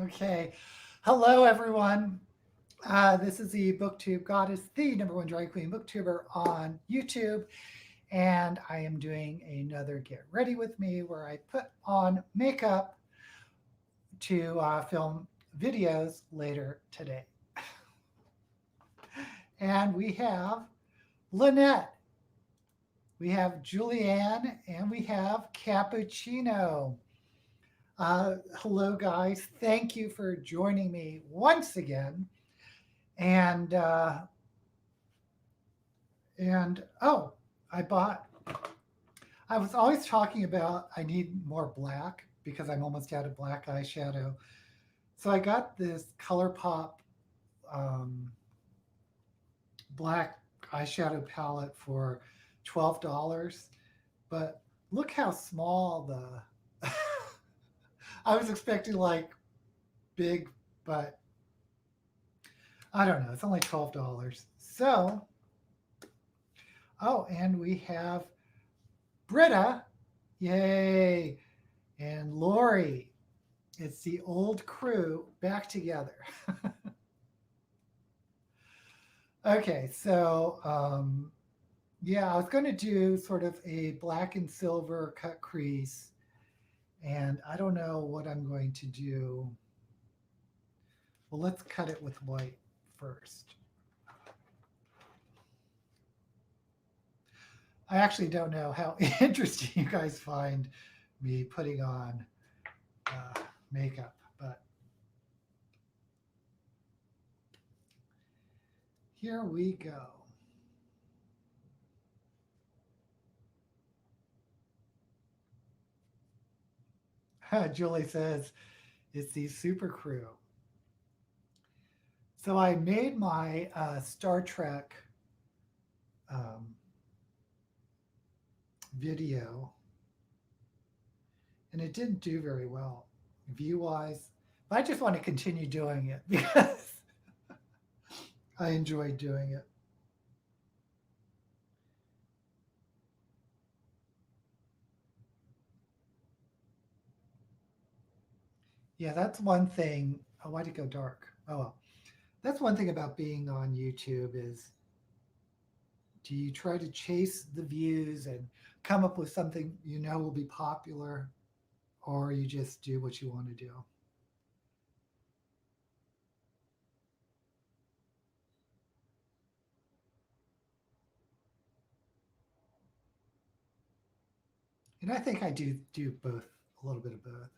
Okay. Hello, everyone. This is the Booktube Goddess, the number one drag queen booktuber on YouTube. And I am doing another Get Ready With Me where I put on makeup to film videos later today. And we have Lynette, we have Julianne, and we have Cappuccino. Hello, guys. Thank you for joining me once again. And oh, I bought. I was always talking about I need more black because I'm almost out of black eyeshadow. So I got this ColourPop um, black eyeshadow palette for $12. But look how small the. I was expecting like big, but I don't know. It's only $12. So, oh, and we have Britta, yay, and Lori. It's the old crew back together. Okay, so yeah, I was going to do sort of a black and silver cut crease, and I don't know what I'm going to do. Well, let's cut it with white first. I actually don't know how interesting you guys find me putting on makeup, but here we go. Julie says it's the super crew. So I made my Star Trek um, video, and it didn't do very well view wise. But I just want to continue doing it because I enjoy doing it. Yeah, that's one thing. Oh, why'd it go dark? Oh well. That's one thing about being on YouTube is do you try to chase the views and come up with something you know will be popular, or you just do what you want to do? And I think I do both, a little bit of both.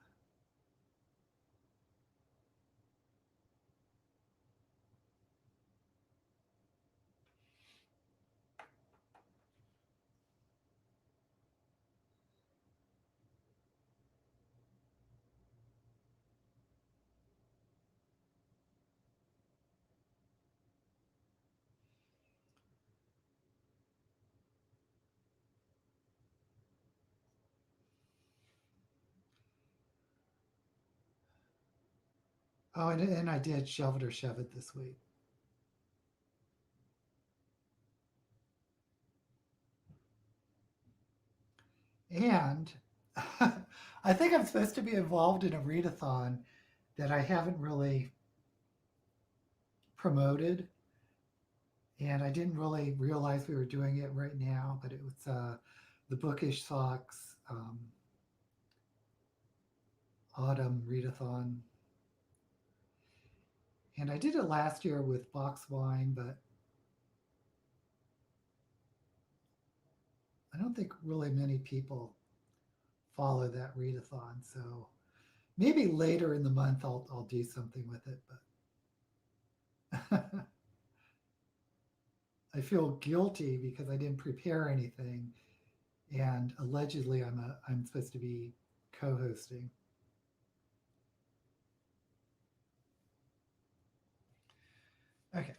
Oh, and I did Shove It or Shove It this week. And I think I'm supposed to be involved in a readathon that I haven't really promoted. And I didn't really realize we were doing it right now, but it was the Bookish Socks Autumn Readathon. And I did it last year with Box Wine, but I don't think really many people follow that readathon. So maybe later in the month I'll do something with it, but I feel guilty because I didn't prepare anything, and allegedly I'm supposed to be co-hosting. Okay.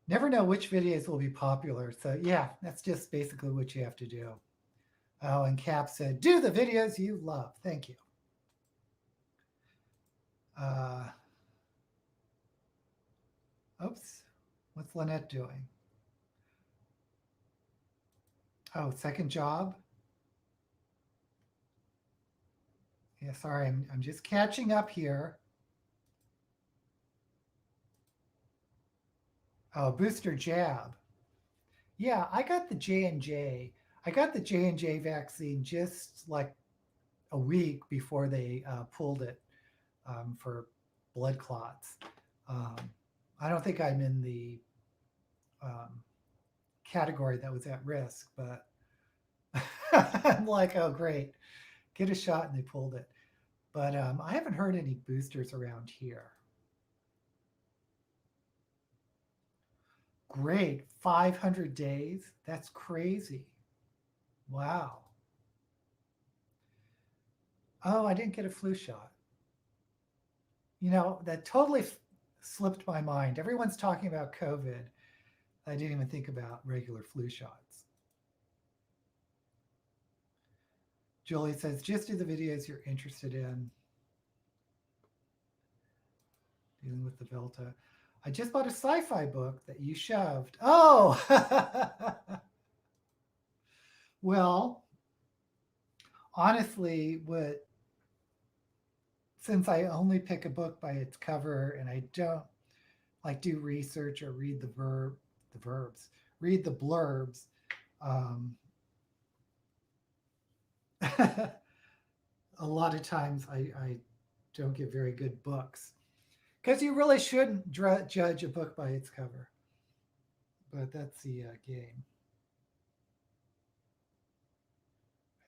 Never know which videos will be popular. So yeah, that's just basically what you have to do. Oh, and Cap said, do the videos you love. Thank you. Uh, oops. What's Lynette doing? Oh, second job? Yeah, sorry, I'm just catching up here. Oh, booster jab. Yeah, I got the J&J. I got the J&J vaccine just like a week before they pulled it for blood clots. Um, I don't think I'm in the um, category that was at risk, but I'm like, oh, great, get a shot, and they pulled it. But I haven't heard any boosters around here. Great, 500 days? That's crazy. Wow. Oh, I didn't get a flu shot. You know, that totally slipped my mind. Everyone's talking about COVID. I didn't even think about regular flu shots. Julie says, just do the videos you're interested in. Dealing with the Velta. I just bought a sci-fi book that you shoved. Oh, well, honestly, since I only pick a book by its cover and I don't like do research or read read the blurbs. Um, a lot of times I don't get very good books because you really shouldn't judge a book by its cover. But that's the game.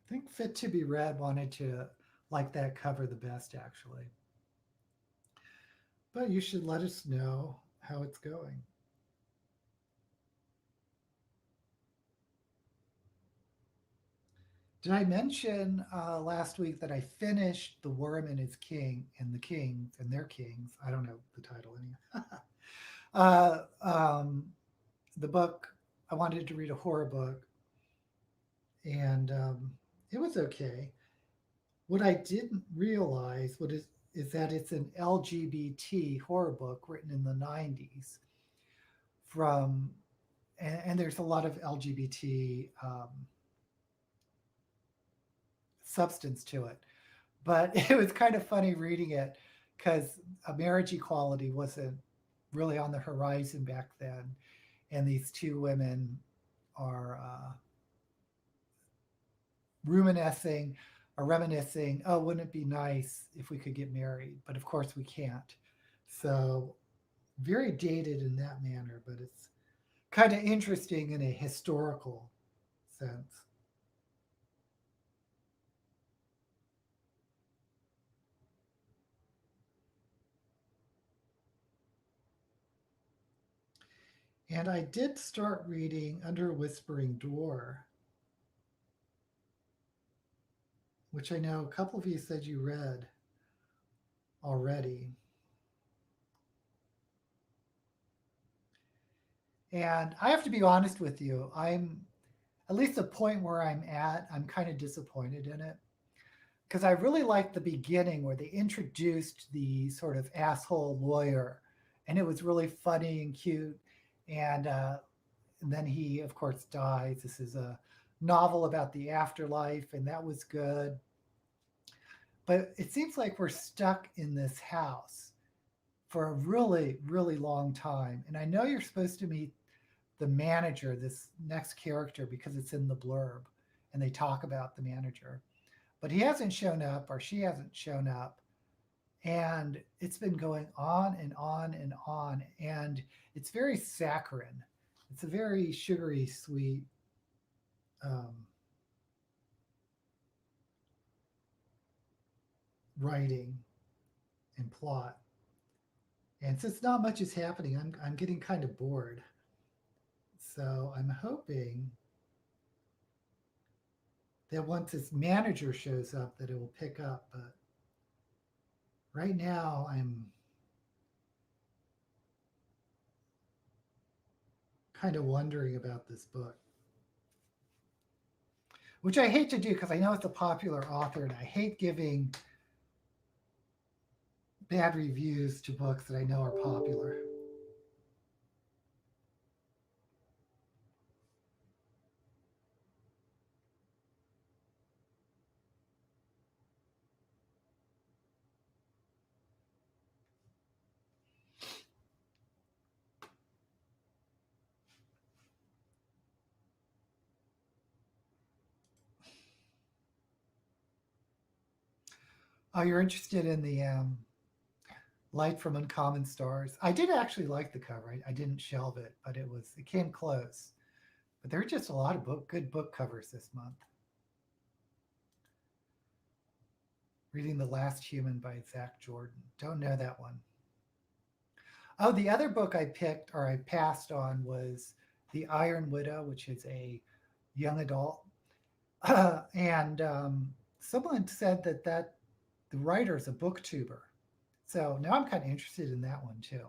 I think Fit to Be Read wanted to like that cover the best, actually. But you should let us know how it's going. Did I mention last week that I finished The Worm and His King and the Kings and Their Kings? I don't know the title anyway. uh, um, the book, I wanted to read a horror book, and it was okay. What I didn't realize is that it's an LGBT horror book written in the 90s from, and there's a lot of LGBT substance to it. But it was kind of funny reading it because marriage equality wasn't really on the horizon back then. And these two women are reminiscing or reminiscing, oh, wouldn't it be nice if we could get married? But of course we can't. So very dated in that manner, but it's kind of interesting in a historical sense. And I did start reading Under a Whispering Door, which I know a couple of you said you read already. And I have to be honest with you, I'm at least the point where I'm at, I'm kind of disappointed in it because I really liked the beginning where they introduced the sort of asshole lawyer, and it was really funny and cute. And, and then he, of course, dies. This is a novel about the afterlife, and that was good. But it seems like we're stuck in this house for a really, really long time. And I know you're supposed to meet the manager, this next character, because it's in the blurb and they talk about the manager. But he hasn't shown up or she hasn't shown up. And it's been going on and on and on. And it's very saccharine. It's a very sugary, sweet um, writing and plot. And since not much is happening, I'm getting kind of bored. So I'm hoping that once its manager shows up, that it will pick up. But right now, I'm kind of wondering about this book, which I hate to do because I know it's a popular author, and I hate giving bad reviews to books that I know are popular. Oh, you're interested in the Light from Uncommon Stars. I did actually like the cover. I didn't shelve it, but it came close. But there are just a lot of good book covers this month. Reading The Last Human by Zach Jordan. Don't know that one. Oh, the other book I picked or I passed on was The Iron Widow, which is a young adult. And someone said that the writer is a booktuber. So now I'm kind of interested in that one too.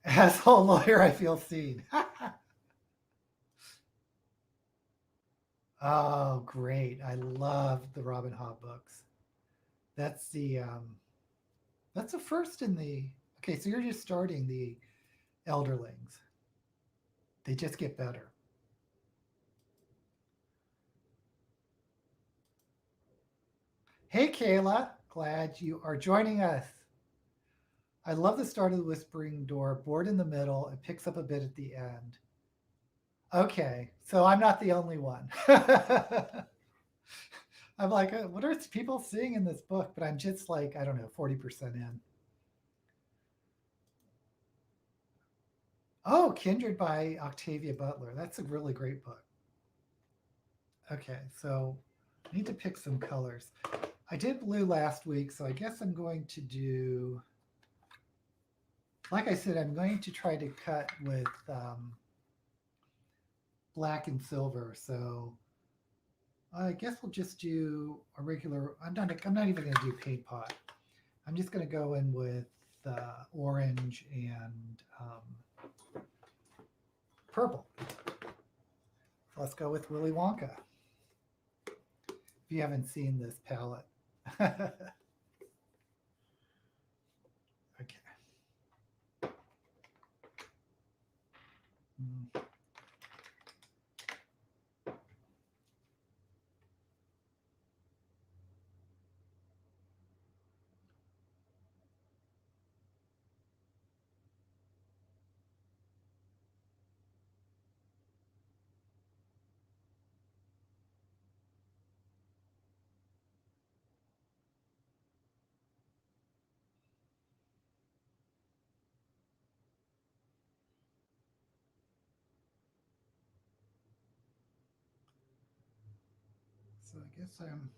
As a lawyer, I feel seen. Oh, great. I love the Robin Hobb books. That's the first in the okay, so you're just starting the Elderlings. They just get better. Hey Kayla, glad you are joining us. I love the start of the Whispering Door, bored in the middle, it picks up a bit at the end. Okay, so I'm not the only one. I'm like, what are people seeing in this book? But I'm just like, I don't know, 40% in. Oh, Kindred by Octavia Butler. That's a really great book. Okay, so I need to pick some colors. I did blue last week, so I guess I'm going to do, like I said, I'm going to try to cut with black and silver. So I guess we'll just do a regular, I'm not even going to do paint pot. I'm just going to go in with orange and purple. So let's go with Willy Wonka. If you haven't seen this palette. Okay. Mm. So I guess I'm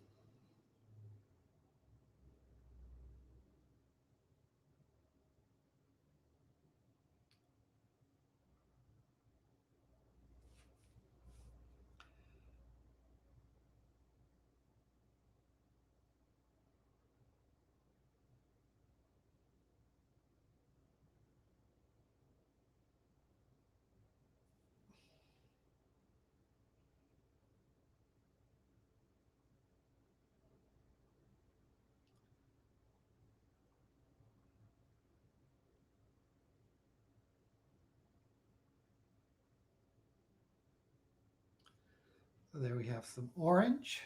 so there we have some orange.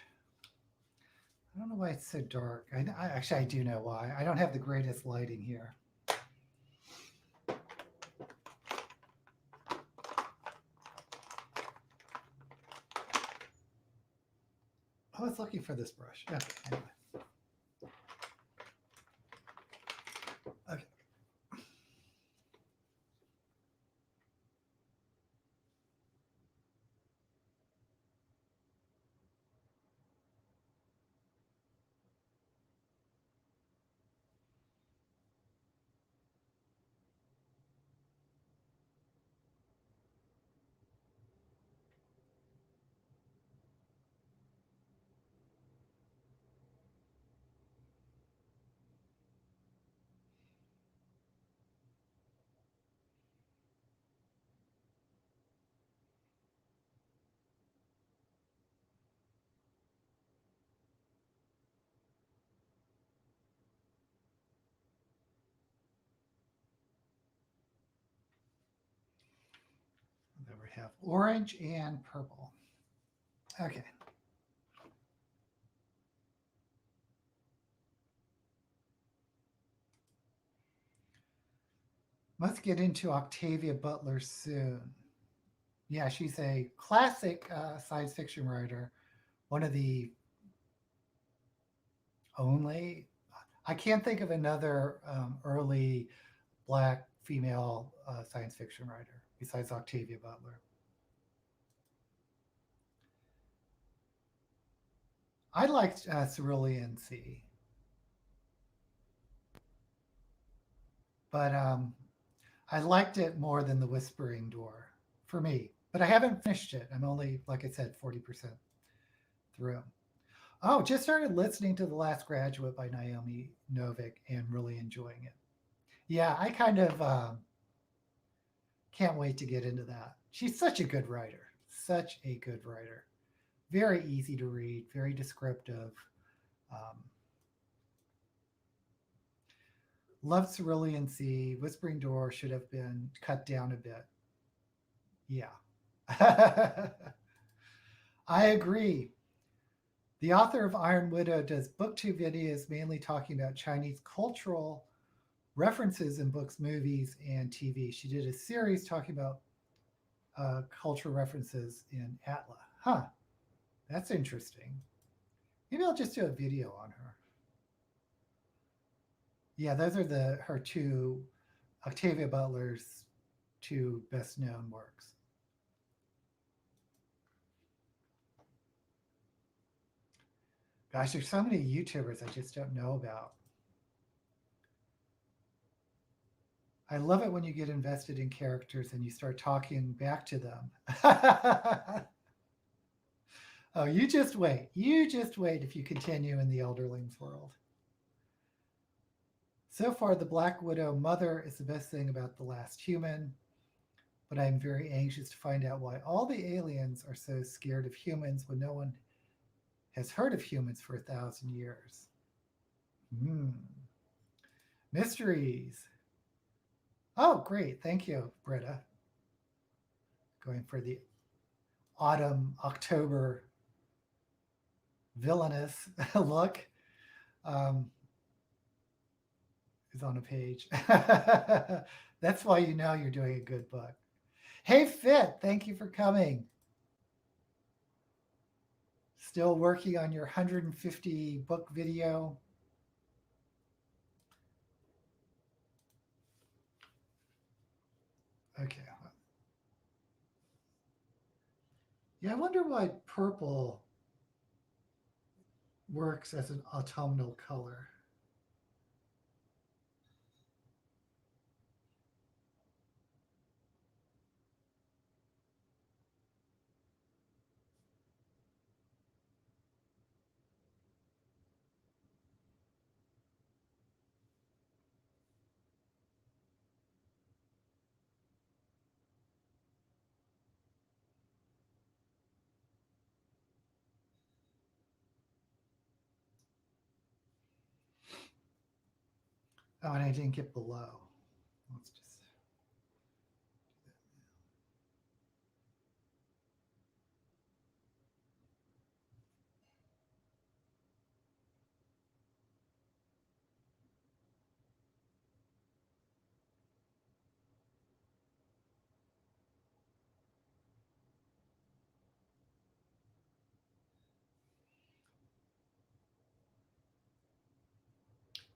I don't know why it's so dark. Actually I do know why. I don't have the greatest lighting here. I was looking for this brush. Okay, anyway. Okay. There we have orange and purple. Okay. Let's get into Octavia Butler soon. Yeah, she's a classic science fiction writer one of the only, I can't think of another early Black female science fiction writer besides Octavia Butler. I liked Cerulean Sea, but I liked it more than The Whispering Door for me. But I haven't finished it. I'm only, like I said, 40% through. Oh, just started listening to The Last Graduate by Naomi Novik and really enjoying it. Yeah, I kind of can't wait to get into that. She's such a good writer. Such a good writer. Very easy to read, very descriptive. Um, Love Cerulean Sea. Whispering Door should have been cut down a bit. Yeah. I agree. The author of Iron Widow does booktube videos mainly talking about Chinese cultural references in books, movies, and TV. She did a series talking about cultural references in Atla. Huh, that's interesting. Maybe I'll just do a video on her. Yeah, those are her two, Octavia Butler's two best known works. Gosh, there's so many YouTubers I just don't know about. I love it when you get invested in characters and you start talking back to them. Oh, you just wait. You just wait if you continue in the Elderlings world. So far, the Black Widow mother is the best thing about The Last Human, but I'm very anxious to find out why all the aliens are so scared of humans when no one has heard of humans for 1,000 years. Mysteries. Oh, great. Thank you, Britta. Going for the autumn, October villainous look. Is on a page. That's why you know you're doing a good book. Hey, Fit, thank you for coming. Still working on your 150 book video. Okay. Yeah, I wonder why purple works as an autumnal color. Oh, and I didn't get below. Let's just.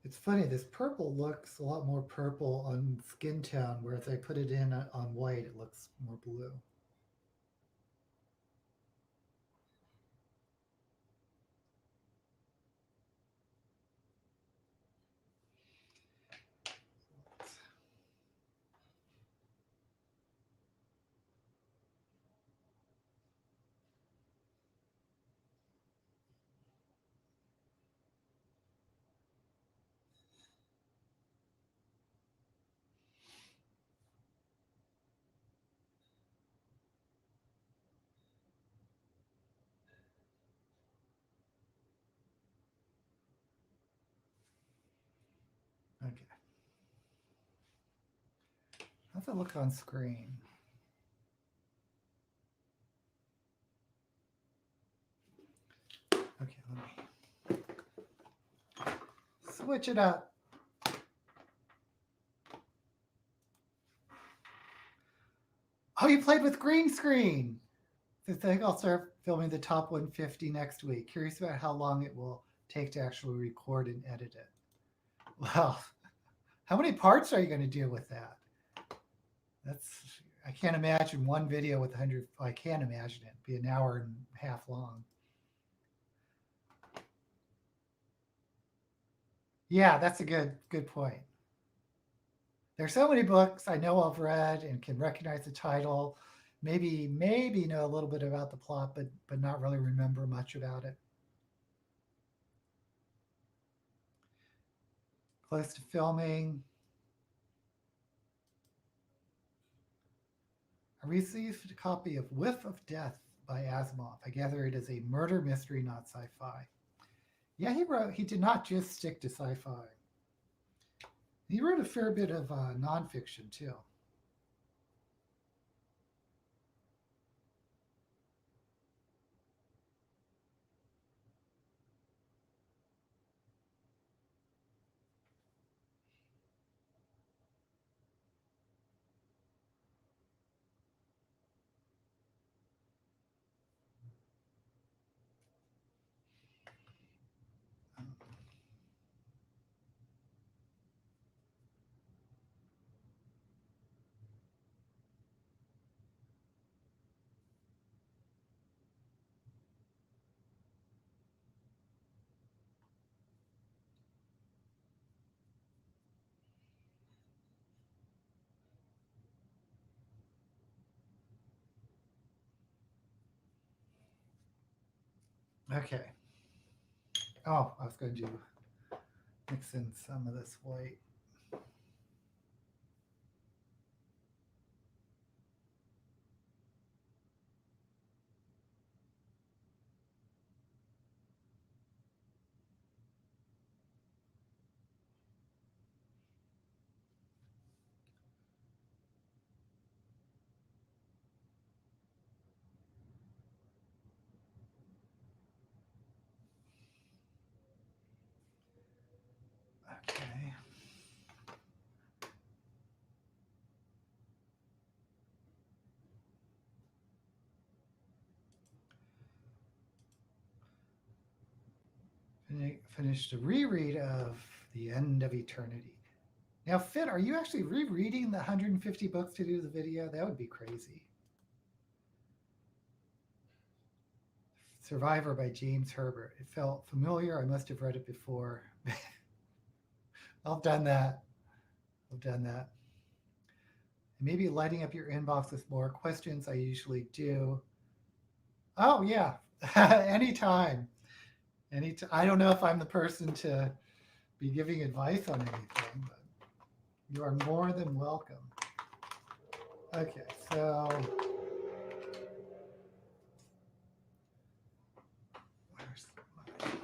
It's funny, this purple looks a lot more purple on skin tone, whereas I put it in on white, it looks more blue. Okay. How's it look on screen? Okay, let me switch it up. Oh, you played with green screen. I think I'll start filming the top 150 next week. Curious about how long it will take to actually record and edit it. Well, how many parts are you going to do with that? I can't imagine one video with 100. I can't imagine it. It'd be an hour and a half long. Yeah, that's a good point. There's so many books I know I've read and can recognize the title, maybe know a little bit about the plot, but not really remember much about it. Close to filming. I received a copy of Whiff of Death by Asimov. I gather it is a murder mystery, not sci-fi. Yeah, he did not just stick to sci-fi. He wrote a fair bit of nonfiction too. Okay. Oh, I was going to mix in some of this white. Okay. Finished a reread of The End of Eternity. Now, Fit, are you actually rereading the 150 books to do the video? That would be crazy. Survivor by James Herbert. It felt familiar. I must have read it before. I've done that. Maybe lighting up your inbox with more questions. I usually do. Oh, yeah. Anytime. I don't know if I'm the person to be giving advice on anything, but you are more than welcome. Okay, so where's my...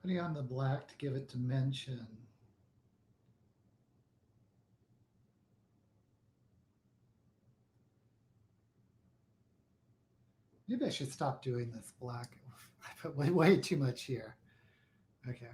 Putting on the black to give it dimension. Maybe I should stop doing this black. I put way too much here. Okay.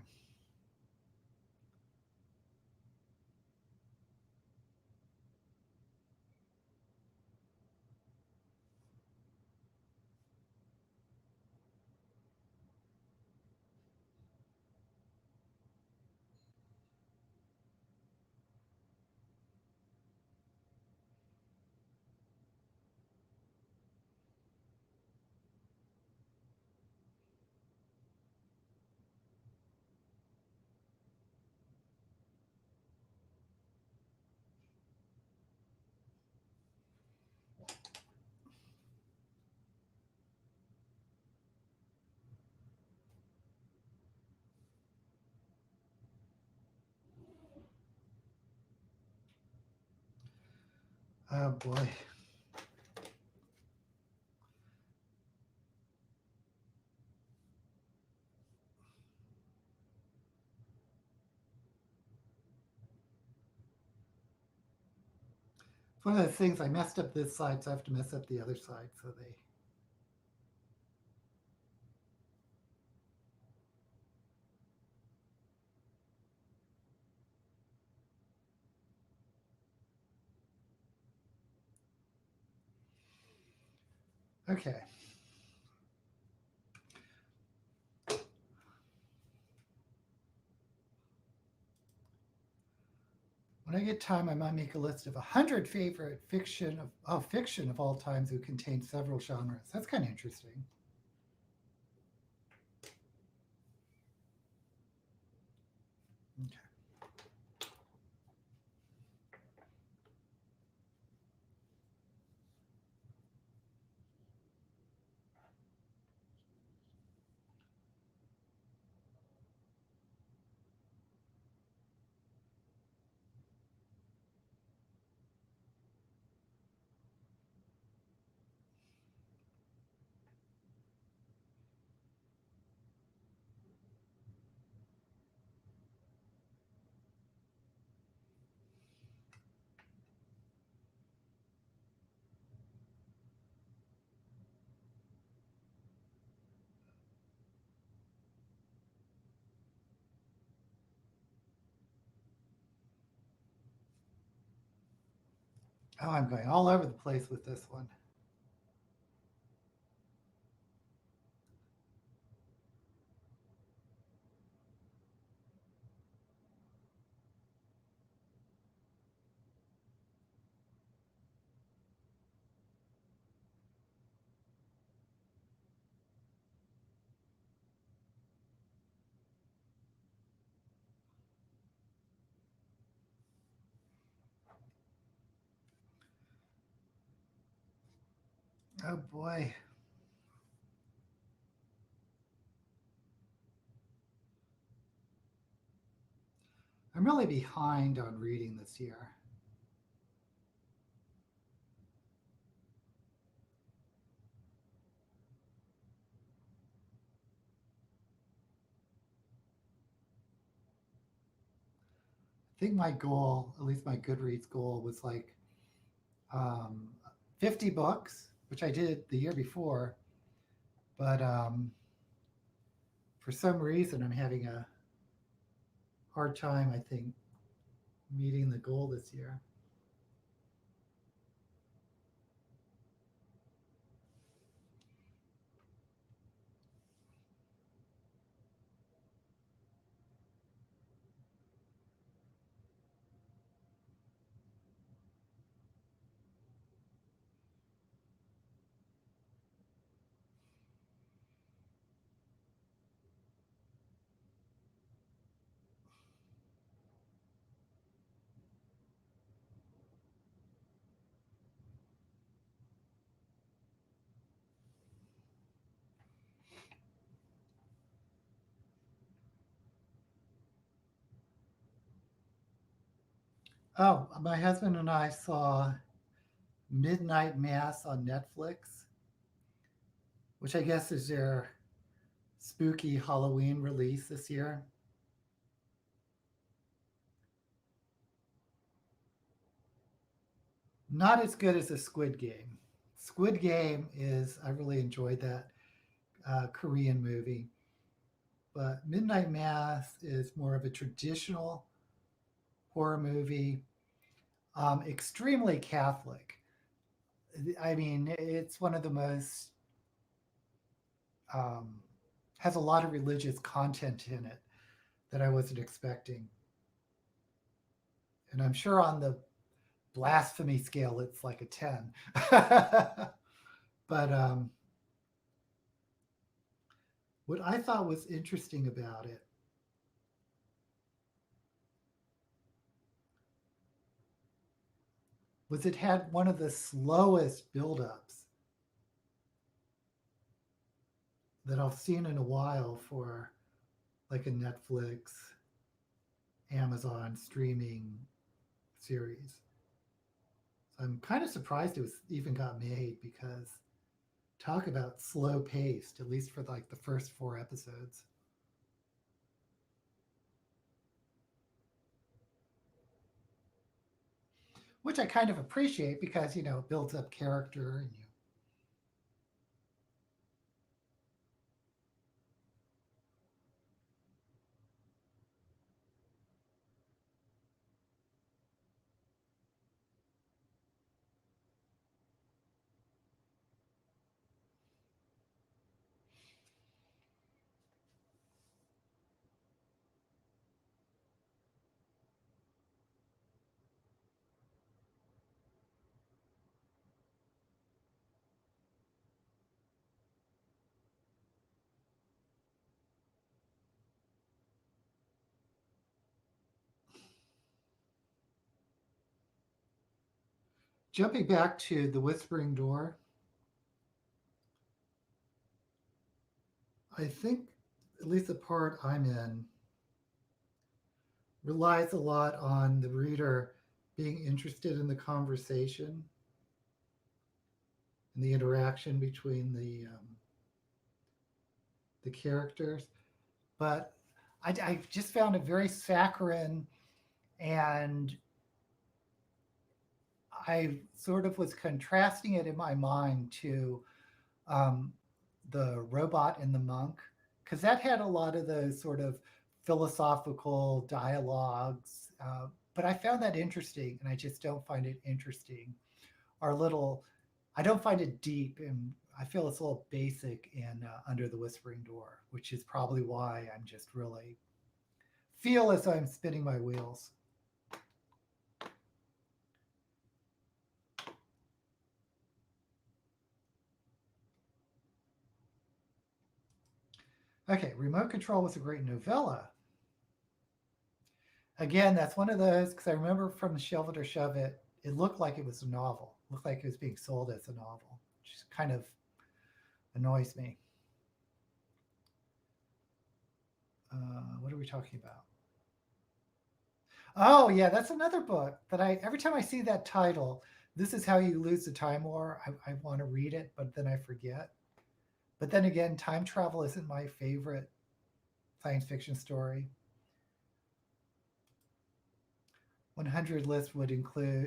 Oh boy. It's one of those things, I messed up this side, so I have to mess up the other side so they. Okay. When I get time, I might make a list of 100 favorite fiction of all times who contain several genres. That's kind of interesting. Okay. Oh, I'm going all over the place with this one. Oh boy. I'm really behind on reading this year. I think my goal, at least my Goodreads goal, was like um, 50 books, which I did the year before. But for some reason, I'm having a hard time, I think, meeting the goal this year. Oh, my husband and I saw Midnight Mass on Netflix, which I guess is their spooky Halloween release this year. Not as good as a Squid Game. Squid Game is, I really enjoyed that Korean movie. But Midnight Mass is more of a traditional horror movie, extremely Catholic. I mean, it's one of the most, um, has a lot of religious content in it that I wasn't expecting. And I'm sure on the blasphemy scale, it's like a 10. But what I thought was interesting about it was it had one of the slowest buildups that I've seen in a while for like a Netflix, Amazon streaming series. So I'm kind of surprised it was even got made because talk about slow paced, at least for like the first 4 episodes. Which I kind of appreciate because, it builds up character and you. Jumping back to The Whispering Door, I think at least the part I'm in relies a lot on the reader being interested in the conversation and the interaction between the characters. But I just found it very saccharine, and I sort of was contrasting it in my mind to um, the robot and the monk, because that had a lot of those sort of philosophical dialogues. But I found that interesting, and I just don't find it interesting. Our little, I don't find it deep, and I feel it's a little basic in Under the Whispering Door, which is probably why I'm just really feel as though I'm spinning my wheels. Okay, Remote Control was a great novella. Again, that's one of those because I remember from Shelve It or Shove It, it looked like it was a novel. It looked like it was being sold as a novel, which kind of annoys me. What are we talking about? Oh yeah, that's another book that I every time I see that title, "This is How You Lose the Time War," I want to read it, but then I forget. But then again, time travel isn't my favorite science fiction story. 100 list would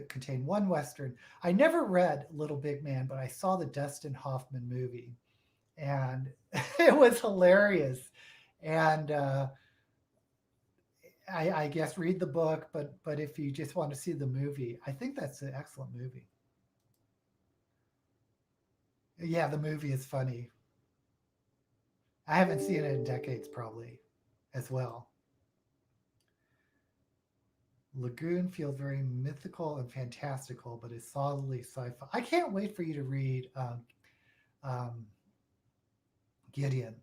contain one Western. I never read Little Big Man, but I saw the Dustin Hoffman movie, and it was hilarious. And I guess read the book, but if you just want to see the movie, I think that's an excellent movie. Yeah, the movie is funny. I haven't seen it in decades, probably, as well. Lagoon feels very mythical and fantastical, but is solidly sci-fi. I can't wait for you to read um, Gideon,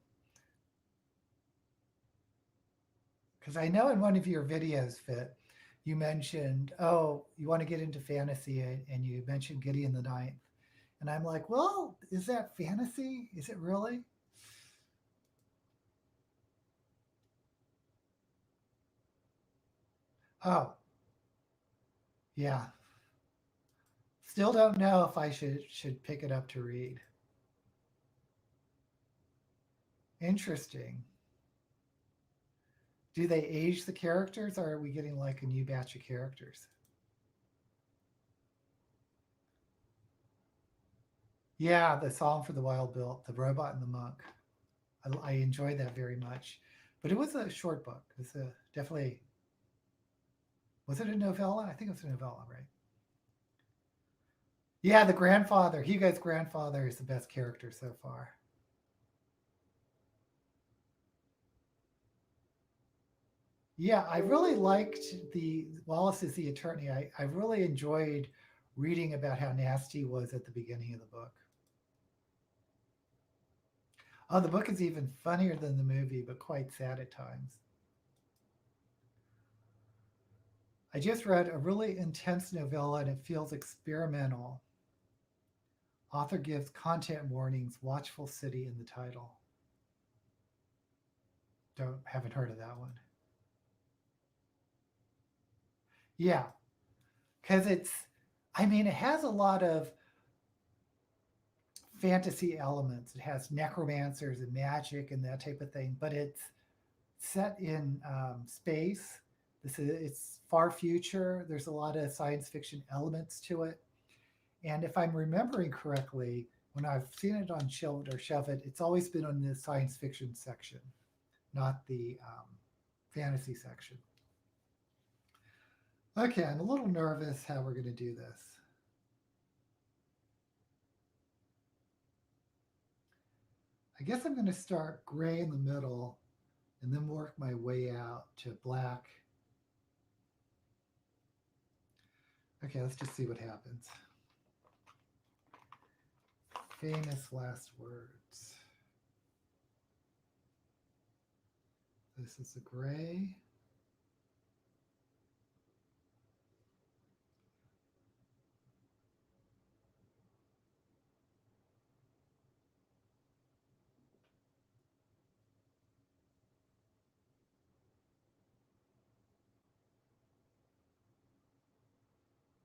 because I know in one of your videos, Fit, you mentioned, oh, you want to get into fantasy, and you mentioned Gideon the Ninth, and I'm like, well, is that fantasy? Is it really? Oh, yeah. Still don't know if I should pick it up to read. Interesting. Do they age the characters, or are we getting like a new batch of characters? Yeah, the Song for the Wild Bill, the robot and the monk. I enjoyed that very much, but it was a short book. It was definitely, was it a novella? I think it was a novella, right? Yeah, the grandfather, Hugo's grandfather, is the best character so far. Yeah, I really liked the Wallace is the attorney. I really enjoyed reading about how nasty he was at the beginning of the book. Oh, the book is even funnier than the movie, but quite sad at times. I just read a really intense novella and it feels experimental. Author gives content warnings, watchful city in the title. Haven't heard of that one. Yeah, because it's I mean, it has a lot of fantasy elements. It has necromancers and magic and that type of thing, but it's set in space. It's far future. There's a lot of science fiction elements to it. And if I'm remembering correctly, when I've seen it on Shelf It or Shelf It, it's always been on the science fiction section, not the fantasy section. Okay, I'm a little nervous how we're going to do this. I guess I'm going to start gray in the middle and then work my way out to black. Okay, let's just see what happens. Famous last words. This is a gray.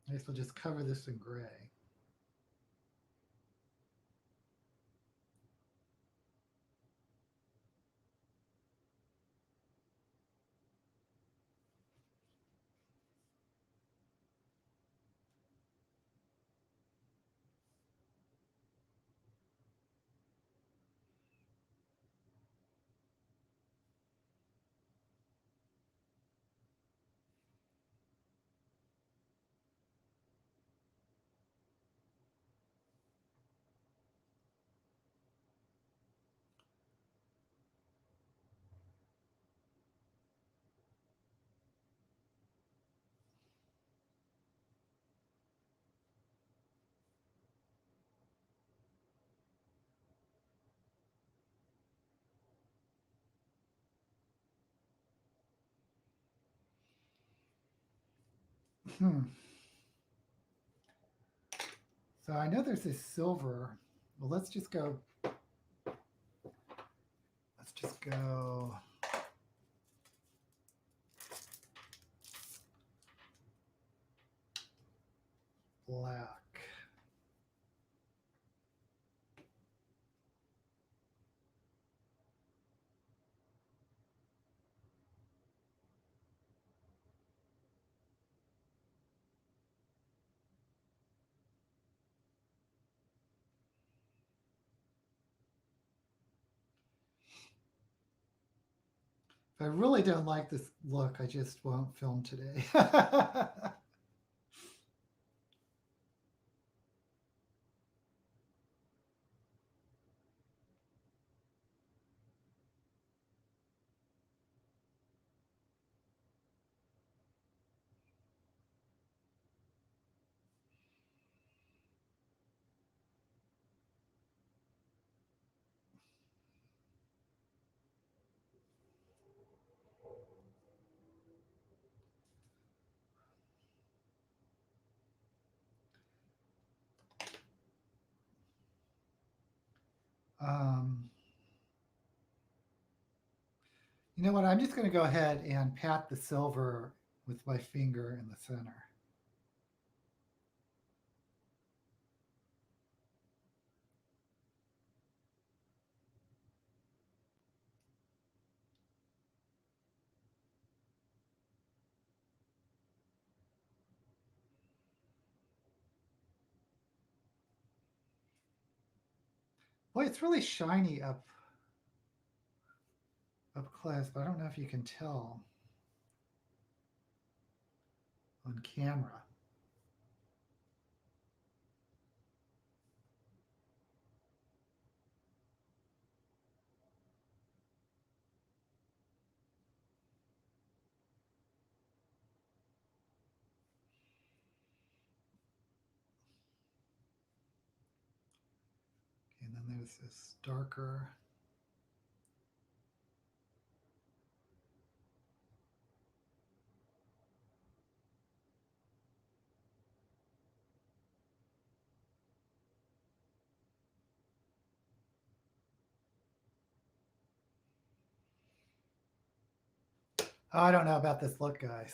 I guess we'll just cover this in gray. Hmm. So I know there's this silver. Well, let's just go black. If I really don't like this look, I just won't film today. um, you know what? I'm just going to go ahead and pat the silver with my finger in the center. Boy, it's really shiny up close, but I don't know if you can tell on camera. And then there's this darker. Oh, I don't know about this look, guys.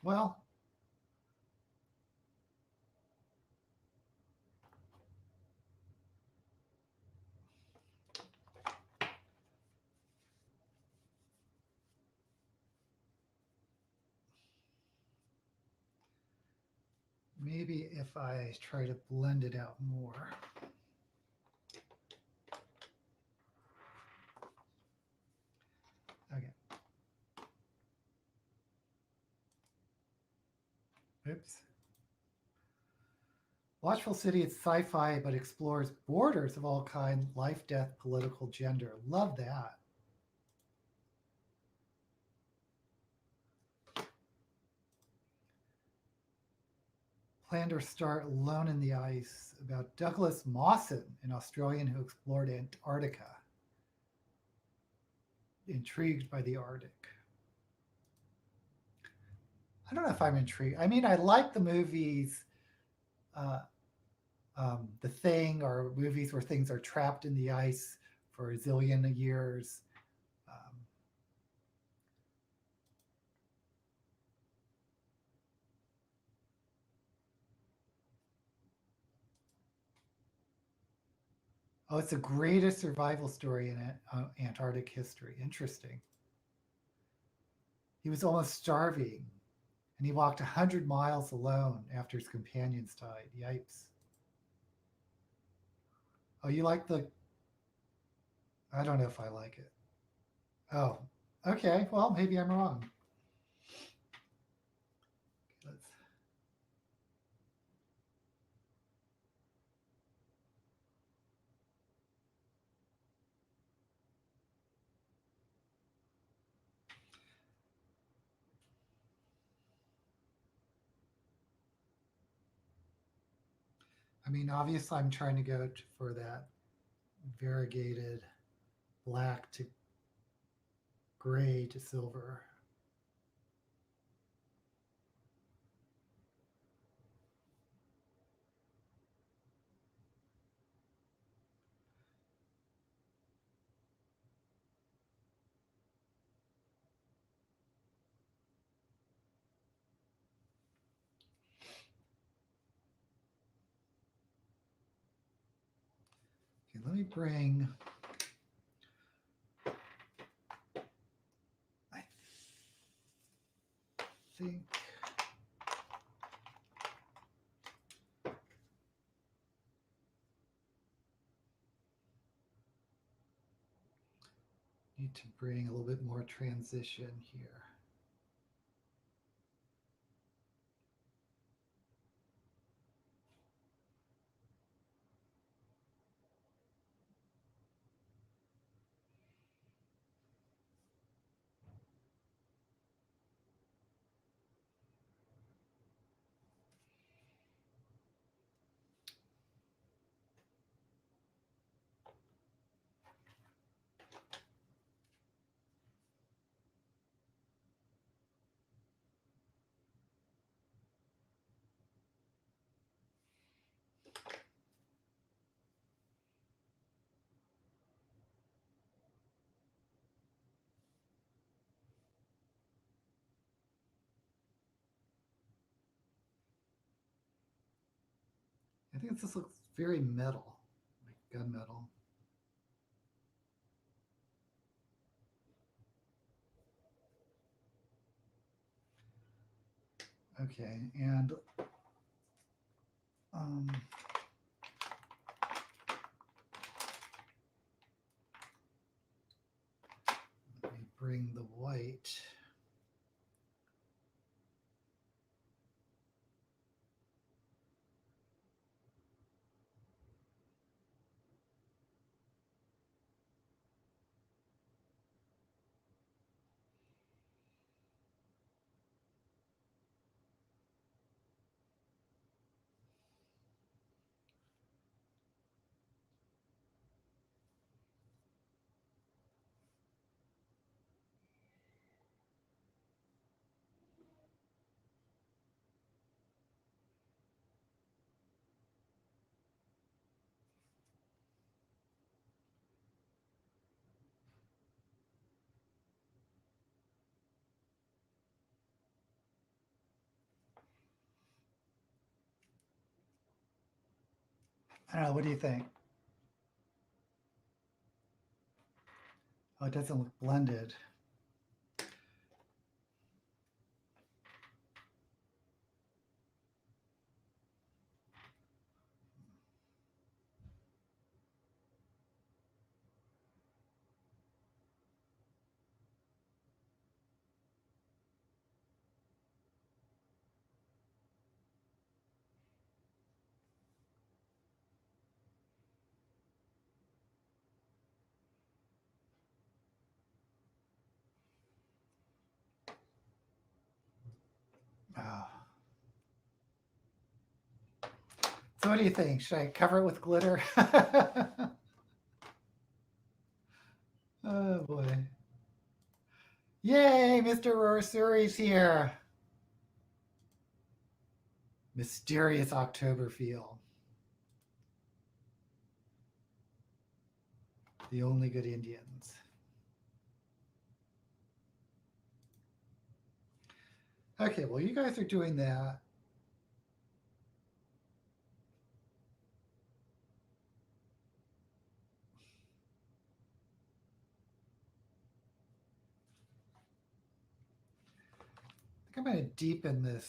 Well, maybe if I try to blend it out more. Okay. Oops. Watchful City, it's sci-fi, but explores borders of all kind, life, death, political, gender. Love that. Plan to start Alone in the Ice about Douglas Mawson, an Australian who explored Antarctica. Intrigued by the Arctic. I don't know if I'm intrigued. I mean, I like the movies, uh, The Thing, or movies where things are trapped in the ice for a zillion years. Oh, it's the greatest survival story in Antarctic history. Interesting. He was almost starving, and he walked 100 miles alone after his companions died. Yipes. Oh, you like the... I don't know if I like it. Oh, okay. Well, maybe I'm wrong. Let's... I mean, obviously, I'm trying to go for that variegated black to gray to silver. Okay, let me bring... I think... Need to bring a little bit more transition here. I think this looks very metal, like gunmetal. Okay, and let me bring the white. I don't know. What do you think? Oh, it doesn't look blended. Oh. So what do you think? Should I cover it with glitter? Oh boy. Yay, Mr. Rosuri's here. Mysterious October feel. The only good Indians. Okay, well, you guys are doing that. I think I'm going to deepen this.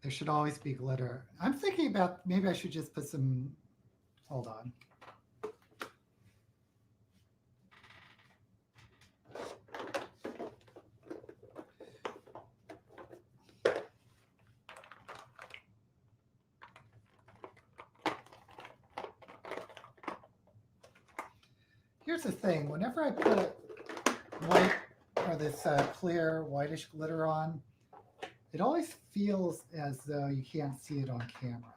There should always be glitter. I'm thinking about maybe I should just put some, hold on. Here's the thing, whenever I put white or this clear whitish glitter on, it always feels as though you can't see it on camera.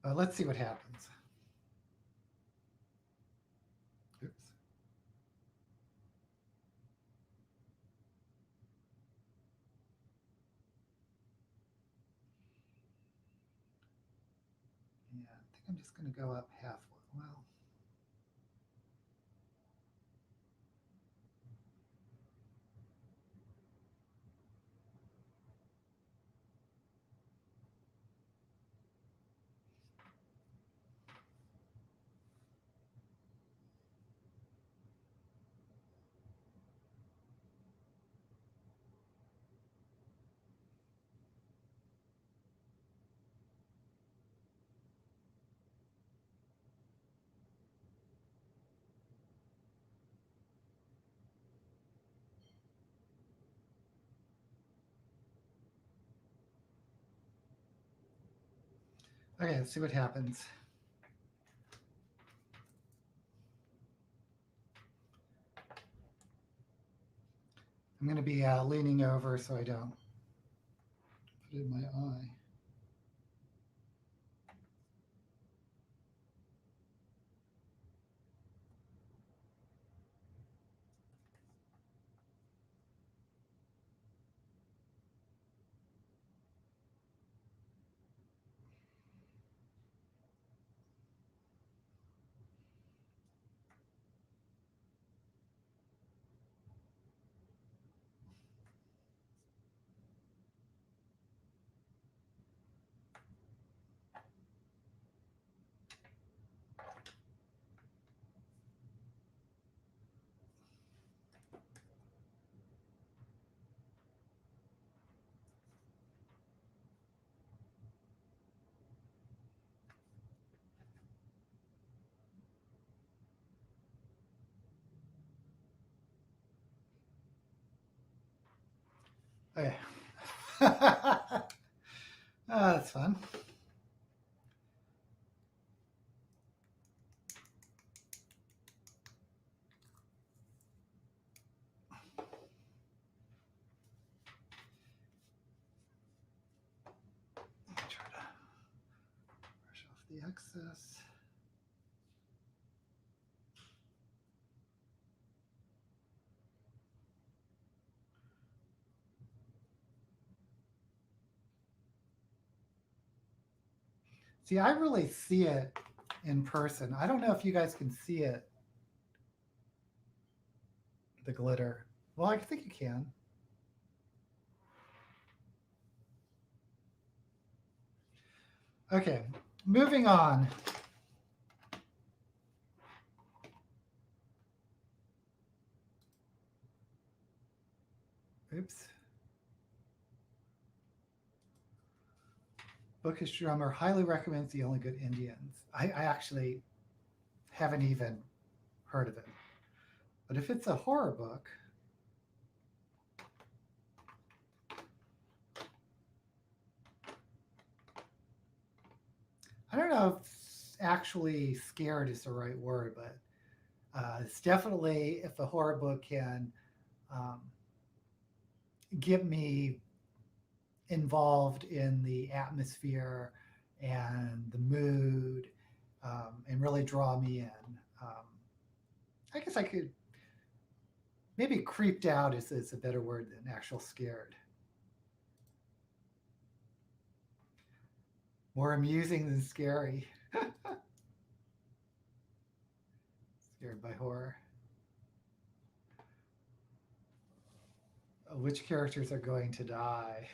Let's see what happens. Oops. Yeah, I think I'm just going to go up halfway. Well, okay, let's see what happens. I'm going to be leaning over so I don't put it in my eye. Okay. Oh, that's fun. Let me try to brush off the excess. See, I really see it in person. I don't know if you guys can see it, the glitter. Well, I think you can. Okay, moving on. Oops. Bookish Drummer highly recommends The Only Good Indians. I actually haven't even heard of it. But if it's a horror book, I don't know if actually scared is the right word, but it's definitely, if a horror book can um, get me involved in the atmosphere and the mood, and really draw me in. I guess I could, maybe creeped out is a better word than actual scared. More amusing than scary. Scared by horror. Which characters are going to die?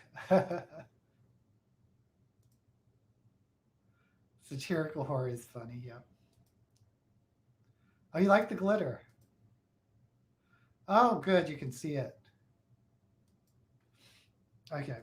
Satirical horror is funny, yep. Oh, you like the glitter? Oh, good, you can see it. Okay.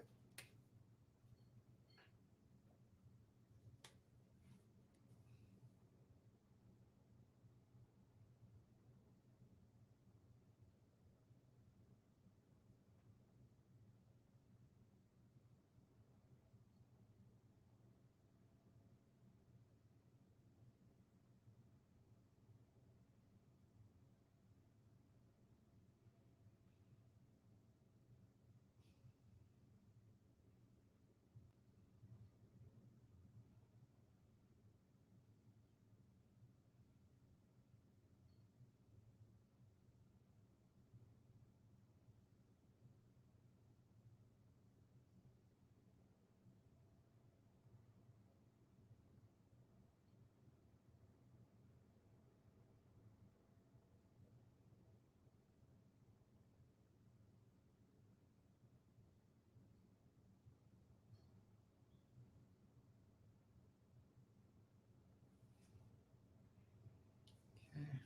Okay.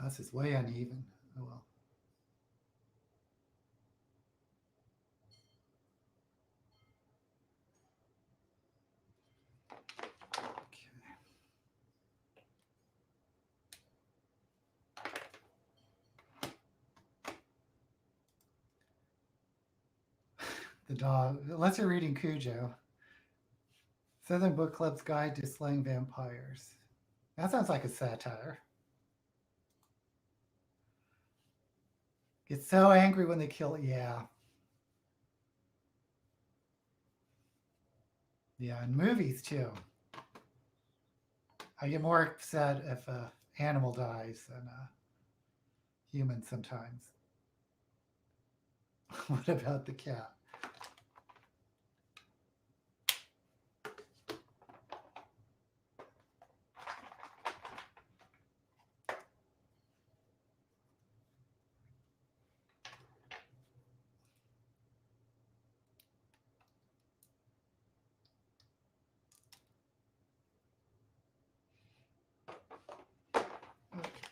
Oh, this is way uneven. Oh well. Okay. The dog, unless you're reading Cujo. Southern Book Club's Guide to Slaying Vampires. That sounds like a satire. Get so angry when they kill. Yeah. Yeah, and movies too. I get more upset if a animal dies than a human sometimes. What about the cat? Okay.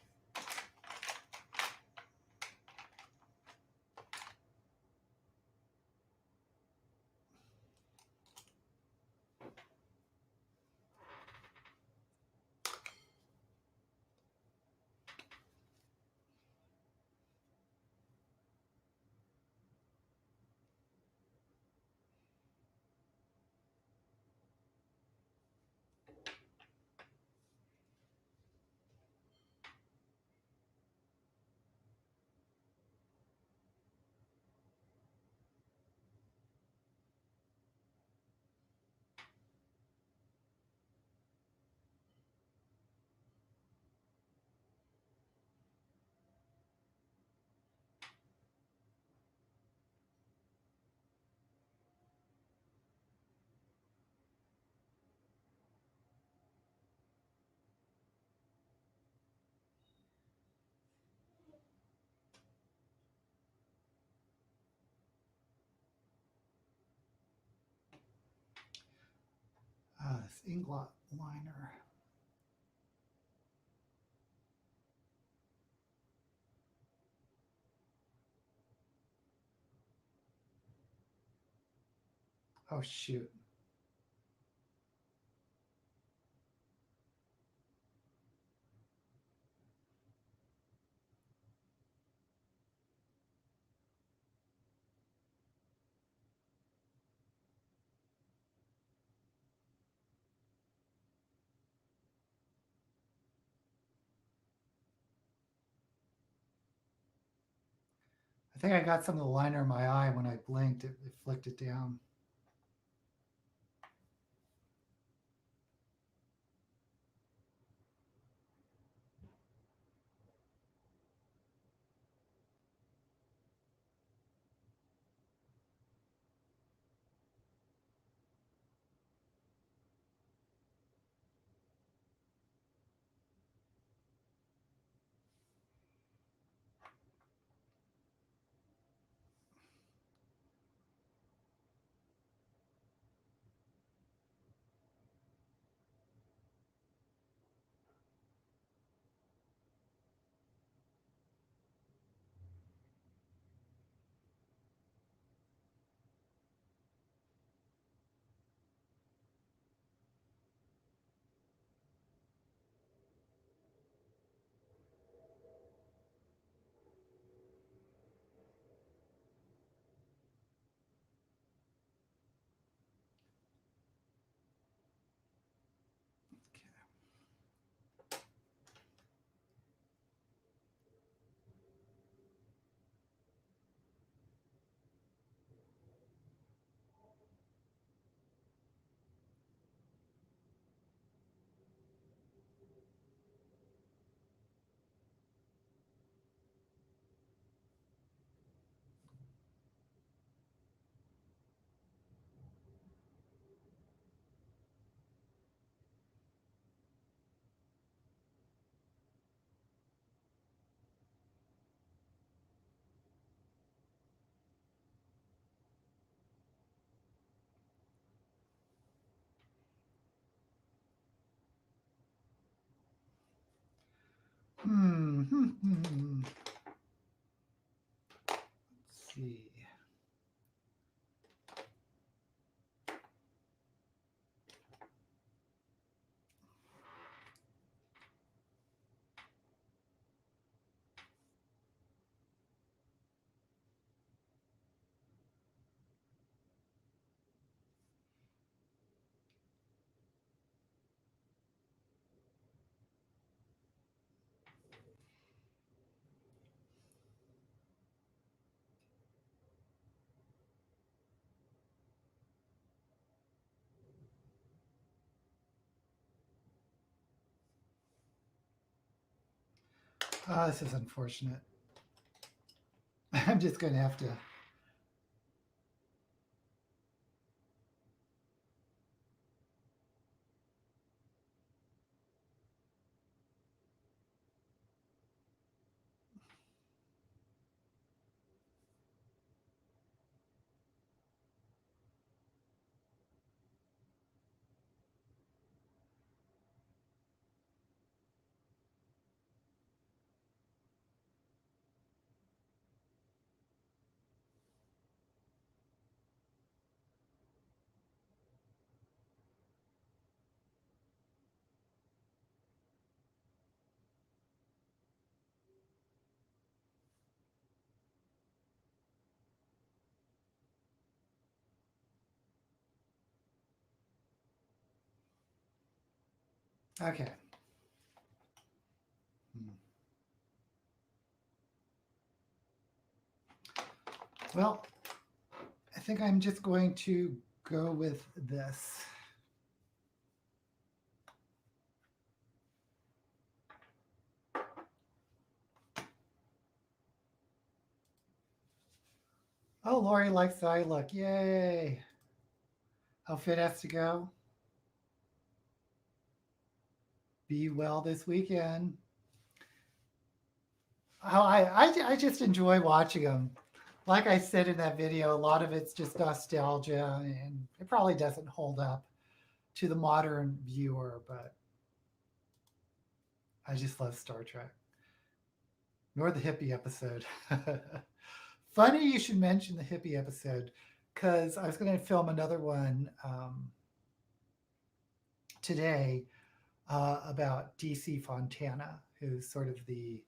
This ink liner. Oh shoot. I think I got some of the liner in my eye when I blinked. It flicked it down. Oh, this is unfortunate. I'm just going to have to. Okay. Hmm. Well, I think I'm just going to go with this. Oh, Lori likes the eye look. Yay. How fit has to go? Be well this weekend. Oh, I just enjoy watching them. Like I said in that video, a lot of it's just nostalgia, and it probably doesn't hold up to the modern viewer, but I just love Star Trek. Nor the hippie episode. Funny you should mention the hippie episode because I was going to film another one today about DC Fontana, who's sort of the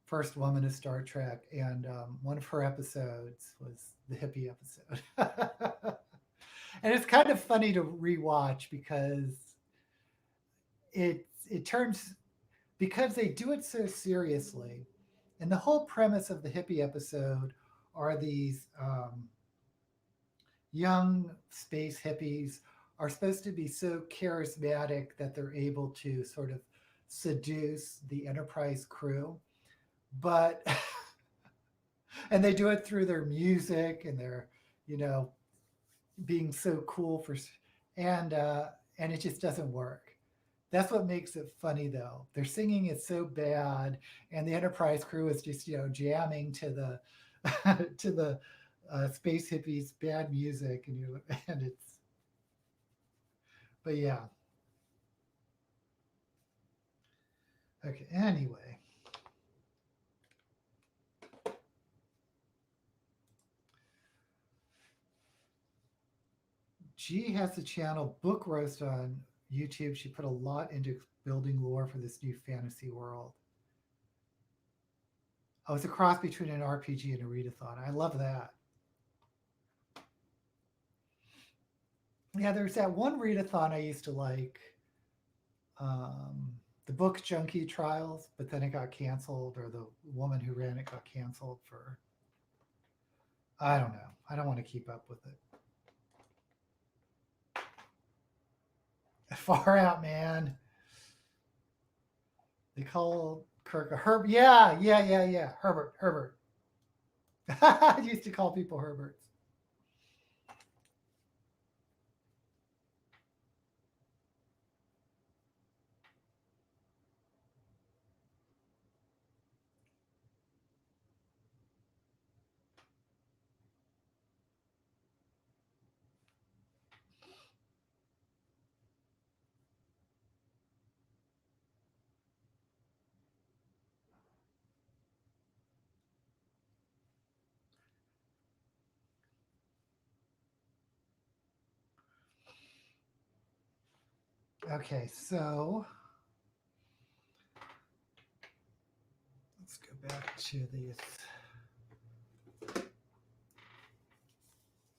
first woman of Star Trek, and one of her episodes was the hippie episode. And it's kind of funny to rewatch because it turns because they do it so seriously, and the whole premise of the hippie episode are these young space hippies are supposed to be so charismatic that they're able to sort of seduce the Enterprise crew, but and they do it through their music and their, you know, being so cool for, and it just doesn't work. That's what makes it funny, though. Their singing is so bad, and the Enterprise crew is just, jamming to the to the space hippies' bad music, and and it's. But yeah. Okay. Anyway, G has the channel Book Roast on YouTube. She put a lot into building lore for this new fantasy world. Oh, it's a cross between an RPG and a readathon. I love that. Yeah, there's that one readathon I used to like, um, the Book Junkie Trials, but then it got canceled, or the woman who ran it got canceled for, I don't know. I don't want to keep up with it. Far out, man. They call Kirk a Herb. Yeah, yeah, yeah, yeah. Herbert, Herbert. I used to call people Herberts. Okay, so let's go back to these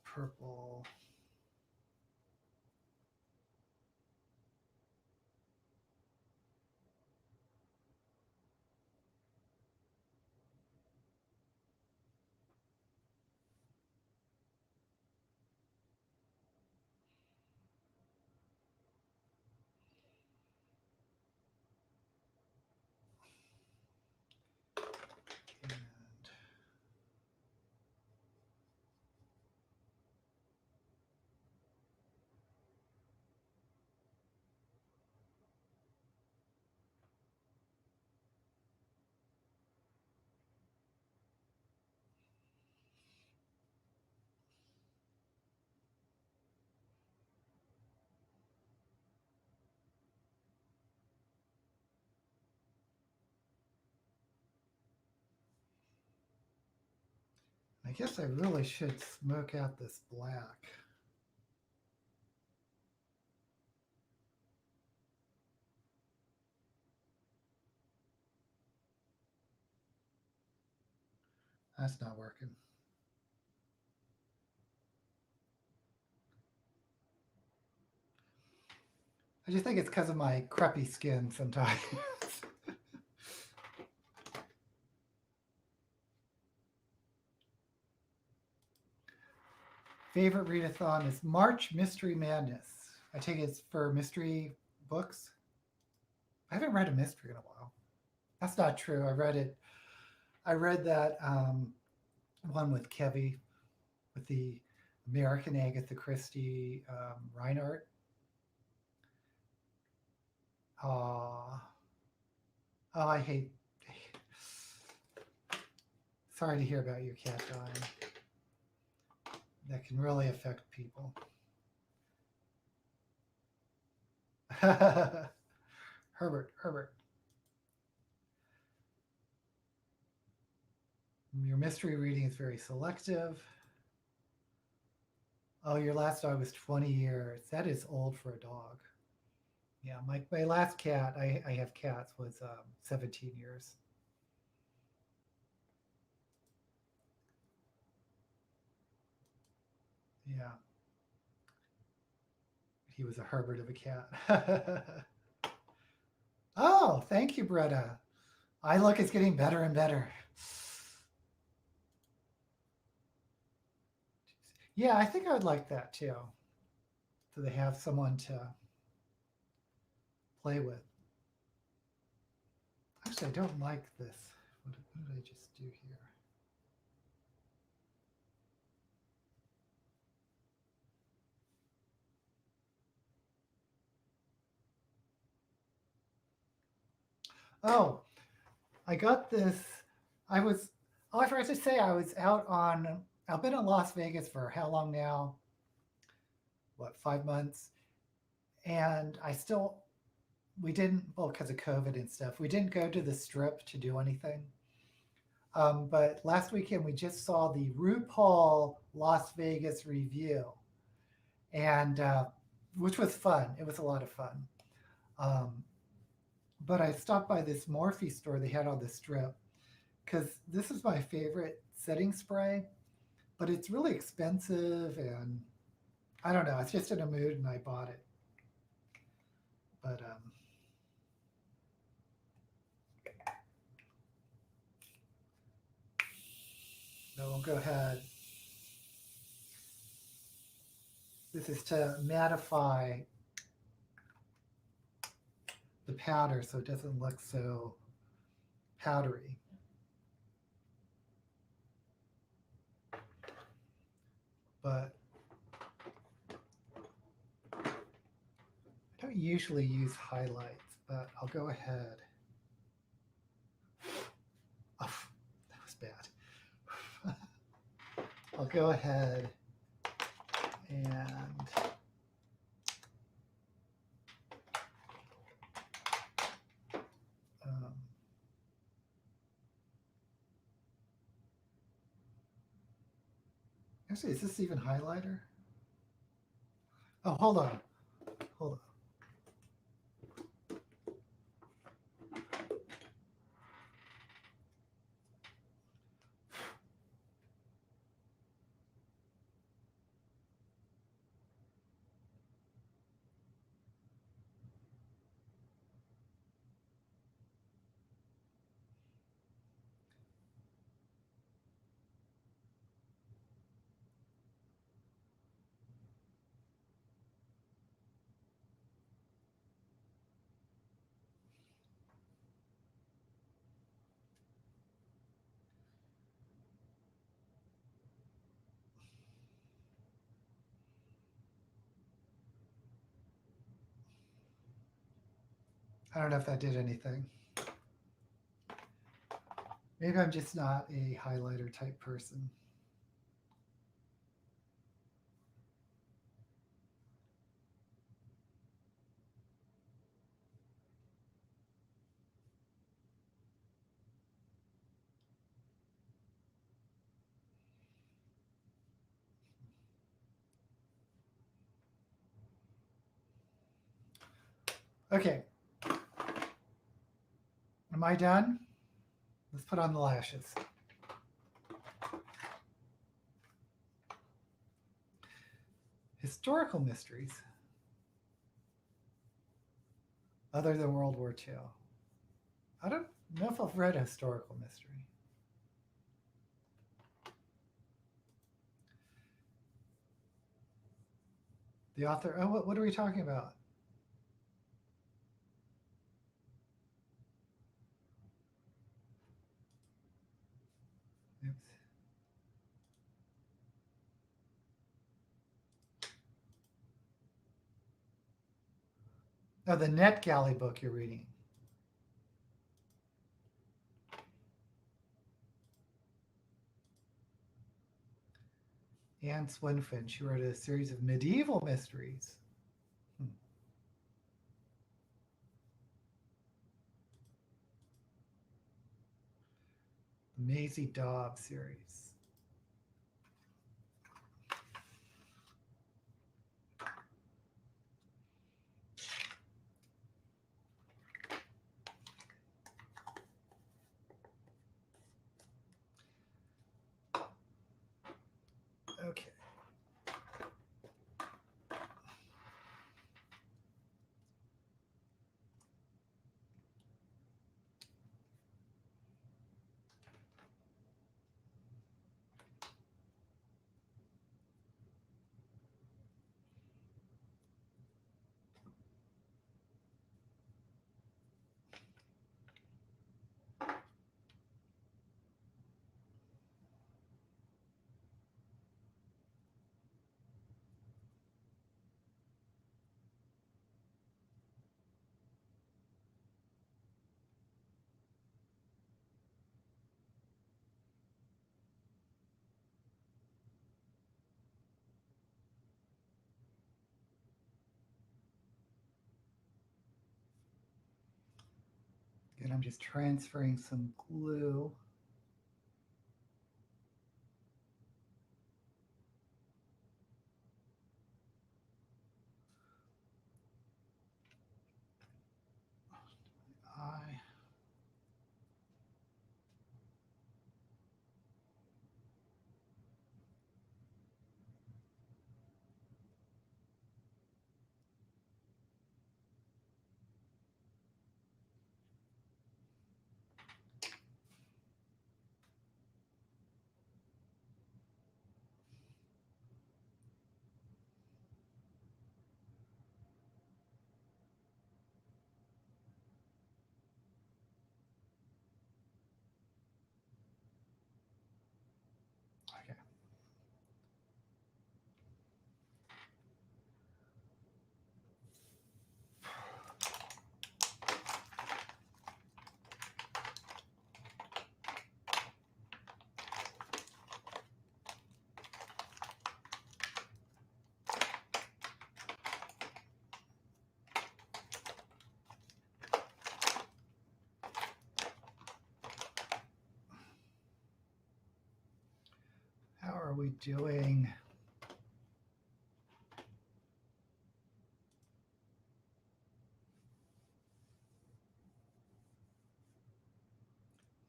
purple. I guess I really should smoke out this black. That's not working. I just think it's because of my crepey skin sometimes. Favorite readathon is March Mystery Madness. I take it's for mystery books. I haven't read a mystery in a while. That's not true. I read it. I read that one with Kevy, with the American Agatha Christie Reinhardt. Oh, I hate. Sorry to hear about your cat dying. That can really affect people. Herbert. Your mystery reading is very selective. Oh, your last dog was 20 years. That is old for a dog. Yeah, my last cat, I have cats, was 17 years. Yeah. He was a Herbert of a cat. Oh, thank you, Bretta. I look, it's getting better and better. Yeah, I think I would like that too. So they have someone to play with. Actually, I don't like this. What did I just do here? Oh, I got this. I forgot to say, I've been in Las Vegas for how long now? What, 5 months? And we didn't, well, because of COVID and stuff, we didn't go to the strip to do anything. But last weekend we just saw the RuPaul Las Vegas review, and which was fun. It was a lot of fun. Um, but I stopped by this Morphe store they had on the strip because this is my favorite setting spray, but it's really expensive, and I don't know. It's just in a mood, and I bought it. But no, we'll go ahead. This is to mattify the powder so it doesn't look so powdery. But I don't usually use highlights, but I'll go ahead. Oh, that was bad. I'll go ahead and actually, is this even highlighter? Oh, hold on. I don't know if that did anything. Maybe I'm just not a highlighter type person. Okay. Am I done? Let's put on the lashes. Historical mysteries other than World War II. I don't know if I've read a historical mystery. The author, oh, what are we talking about? Oops. Oh, the NetGalley book you're reading. Anne Swinfen. She wrote a series of medieval mysteries. The Maisie Dobbs series. Okay. And I'm just transferring some glue. Eye. Okay. How are we doing?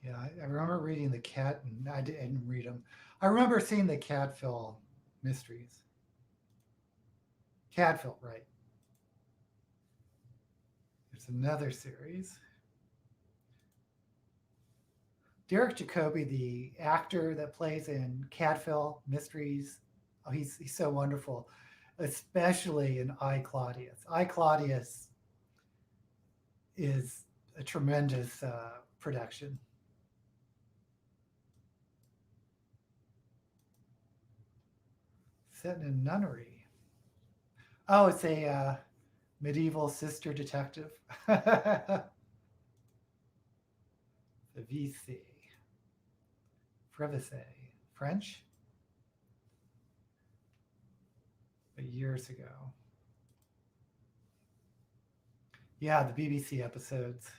Yeah, I remember reading the cat, and I didn't read them. I remember seeing the Cadfill mysteries. Cadfill, right? There's another series. Derek Jacobi, the actor that plays in Cadfill mysteries, oh, he's so wonderful, especially in I, Claudius. I, Claudius is a tremendous production. Set in a nunnery. Oh, it's a medieval sister detective. The VC. Frevise. French? But years ago. Yeah, the BBC episodes.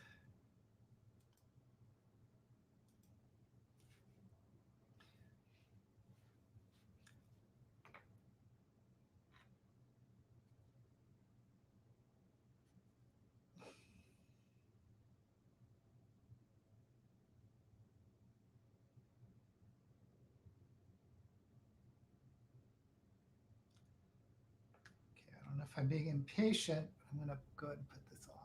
know if I'm being impatient, but I'm going to go ahead and put this on.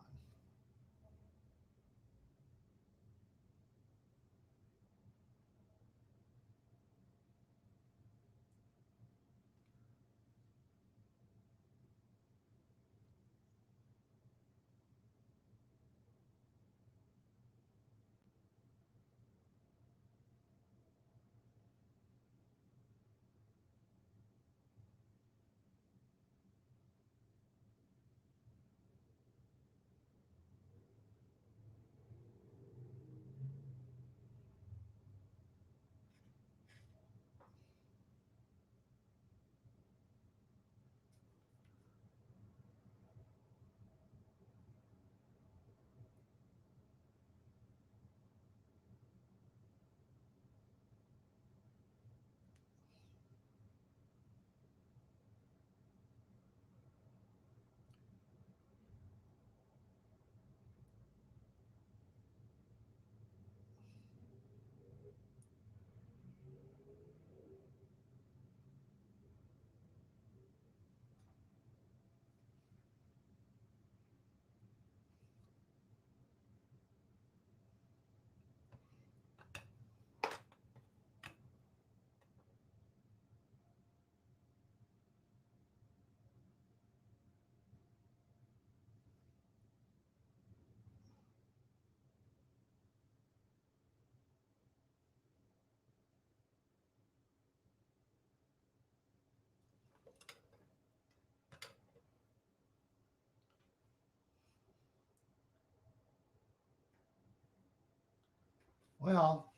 Well,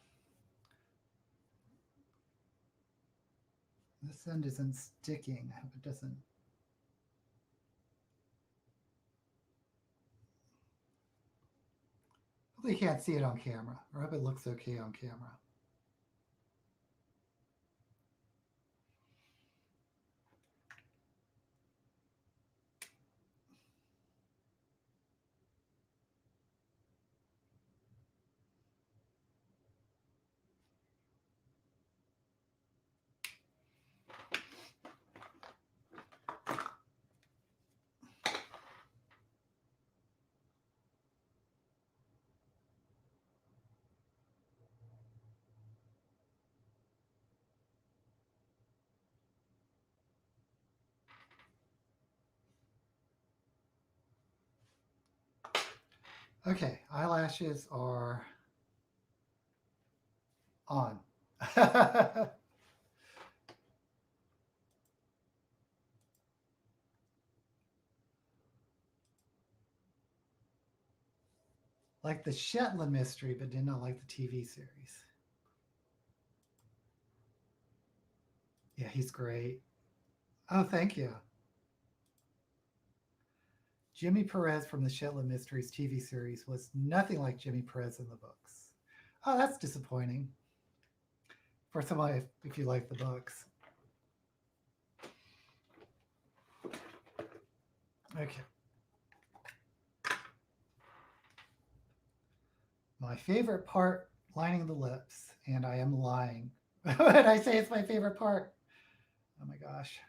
this end isn't sticking. I hope it doesn't. Hopefully you can't see it on camera. Or I hope it looks okay on camera. Okay, eyelashes are on. Like the Shetland Mystery, but did not like the TV series. Yeah, he's great. Oh, thank you. Jimmy Perez from the Shetland Mysteries TV series was nothing like Jimmy Perez in the books. Oh, that's disappointing. For somebody, if you like the books. Okay. My favorite part, lining the lips, and I am lying when I say it's my favorite part. Oh my gosh.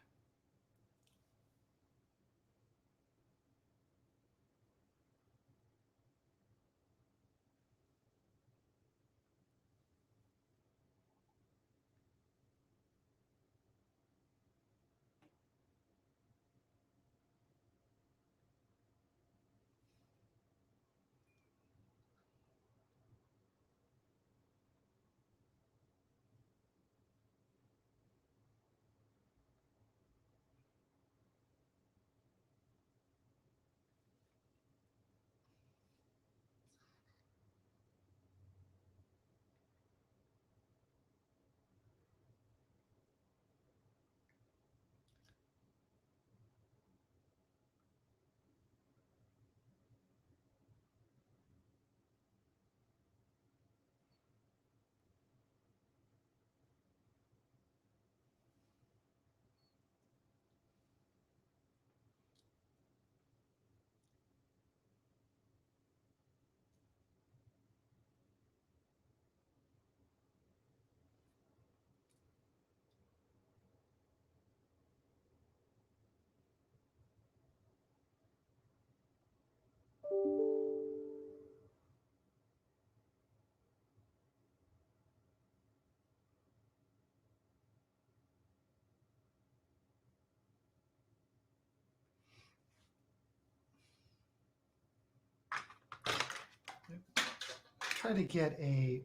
try to get a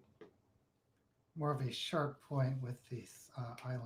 more of a sharp point with this eyeliner.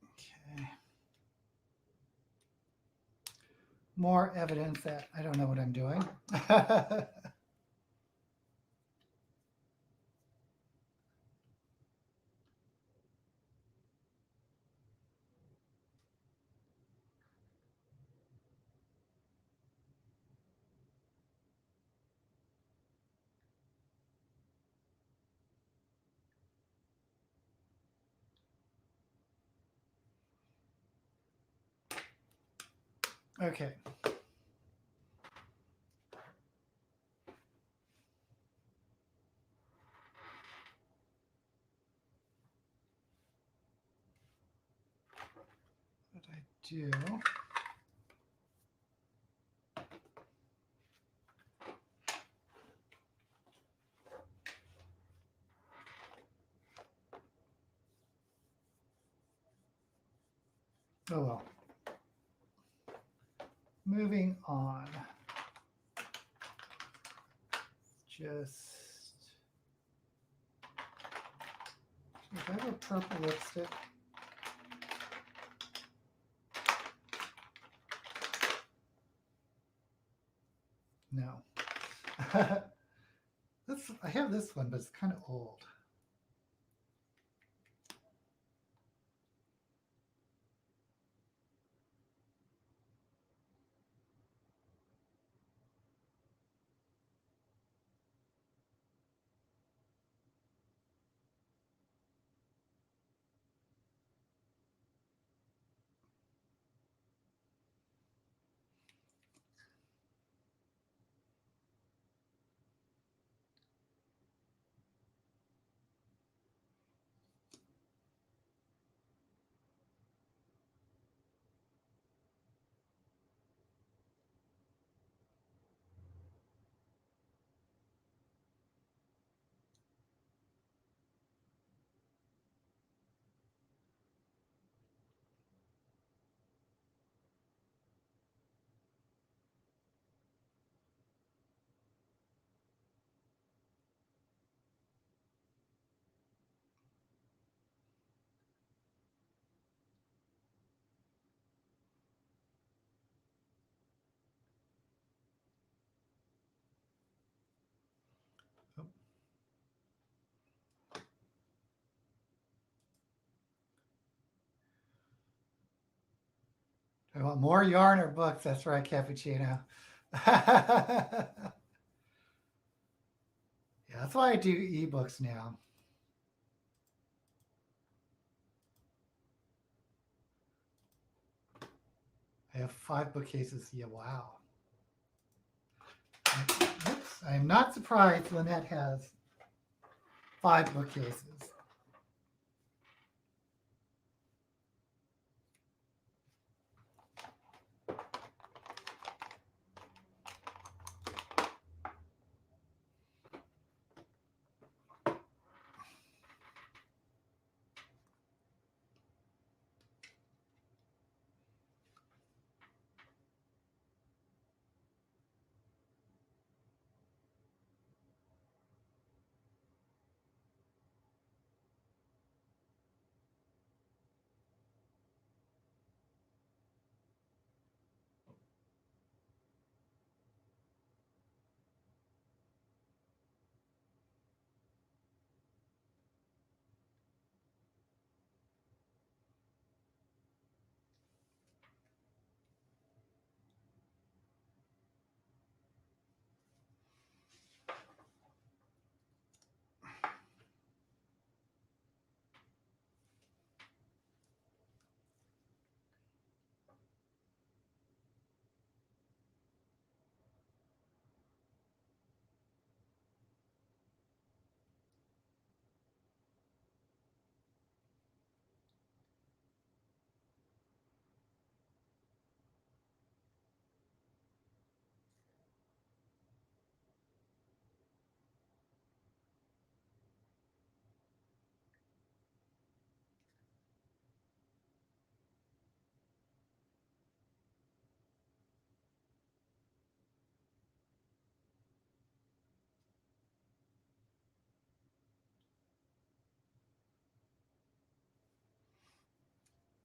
Okay. More evidence that I don't know what I'm doing. Okay. What I do. Oh well. Moving on. Just. If I have a purple lipstick. No. I have this one, but it's kind of old. Oh. I want more yarn or books. That's right, Cappuccino. Yeah, that's why I do ebooks now. I have 5 bookcases. Yeah, wow. Oops, I am not surprised Lynette has 5 bookcases.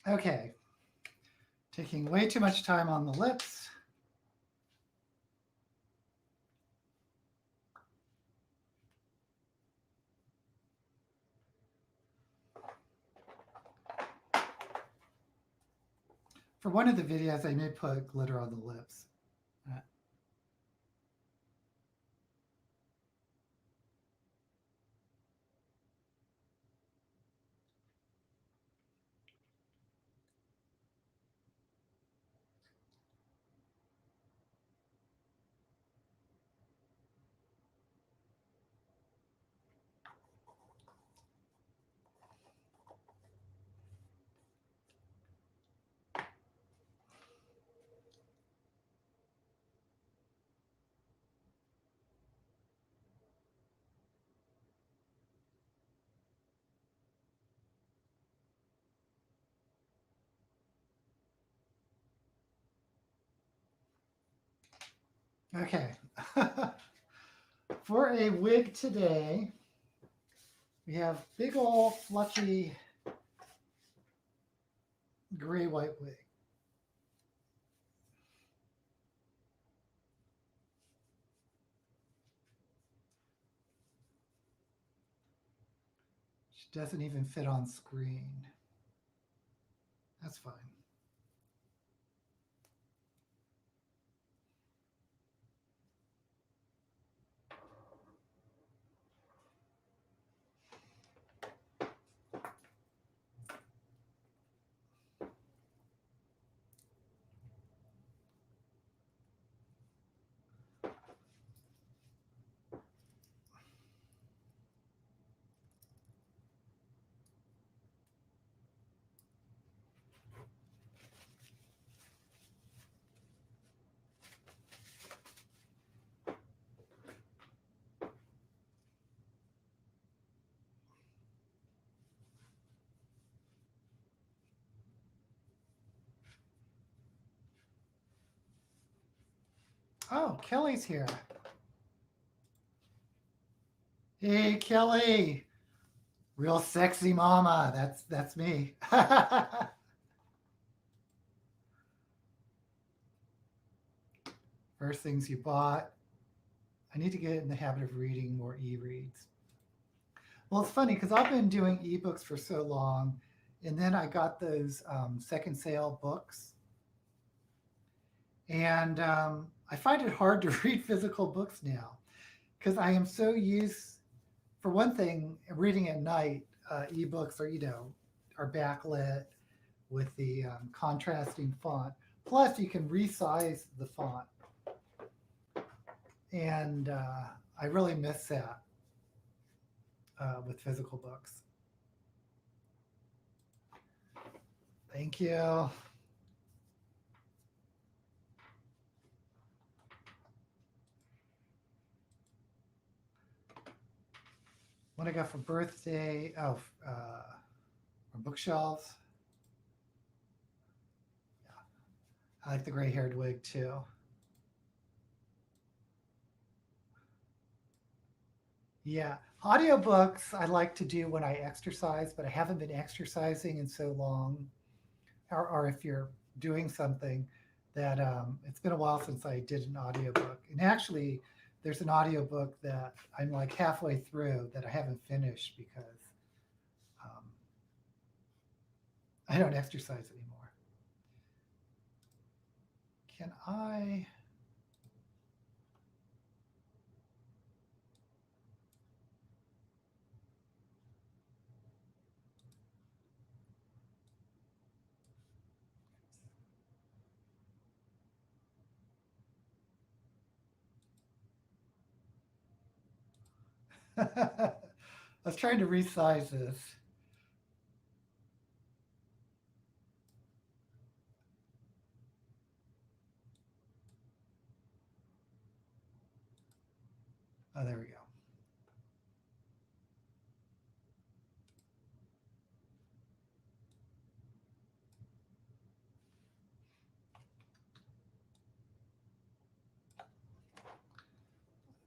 Okay. Taking way too much time on the lips. For one of the videos, I may put glitter on the lips. Okay. For a wig today, we have big old fluffy gray white wig. She doesn't even fit on screen. That's fine. Oh, Kelly's here. Hey, Kelly. Real sexy mama. That's me. First things you bought. I need to get in the habit of reading more e-reads. Well, it's funny because I've been doing ebooks for so long, and then I got those second sale books, and I find it hard to read physical books now because I am so used, for one thing, reading at night. Ebooks are backlit with the contrasting font. Plus, you can resize the font, and I really miss that with physical books. Thank you. What I got for birthday? Oh, bookshelves. Yeah, I like the gray-haired wig too. Yeah, audiobooks I like to do when I exercise, but I haven't been exercising in so long. Or if you're doing something that it's been a while since I did an audiobook. And actually, there's an audiobook that I'm like halfway through that I haven't finished because I don't exercise anymore. Can I? I was trying to resize this. Oh, there we go.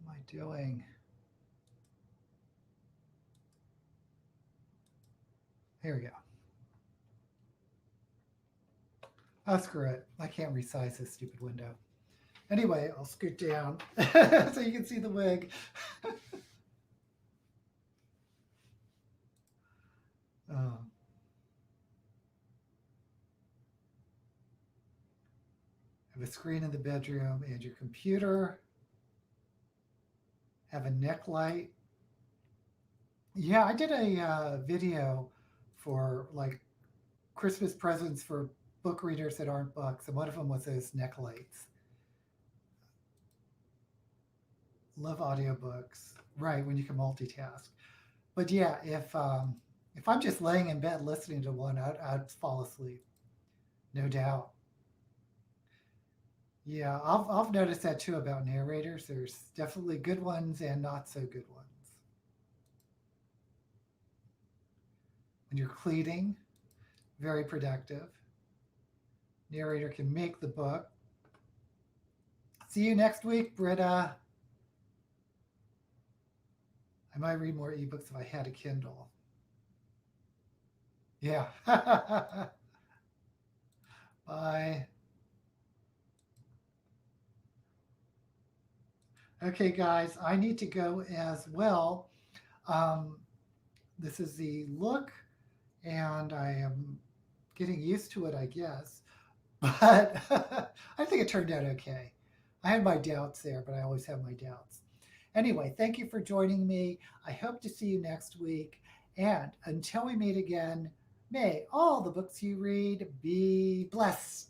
What am I doing? Here we go. Oh, screw it. I can't resize this stupid window. Anyway, I'll scoot down so you can see the wig. Um, have a screen in the bedroom and your computer. Have a neck light. Yeah, I did a video for like Christmas presents for book readers that aren't books, and one of them was those neck lights. Love audiobooks. Right, when you can multitask. But yeah, if I'm just laying in bed listening to one, I'd fall asleep, no doubt. Yeah, I've noticed that too about narrators. There's definitely good ones and not so good ones. When you're cleaning, very productive. Narrator can make the book. See you next week, Britta. I might read more ebooks if I had a Kindle. Yeah. Bye. Okay, guys, I need to go as well. Um, this is the look, and I am getting used to it, I guess. But I think it turned out okay. I had my doubts there, but I always have my doubts. Anyway, thank you for joining me. I hope to see you next week. And until we meet again, may all the books you read be blessed.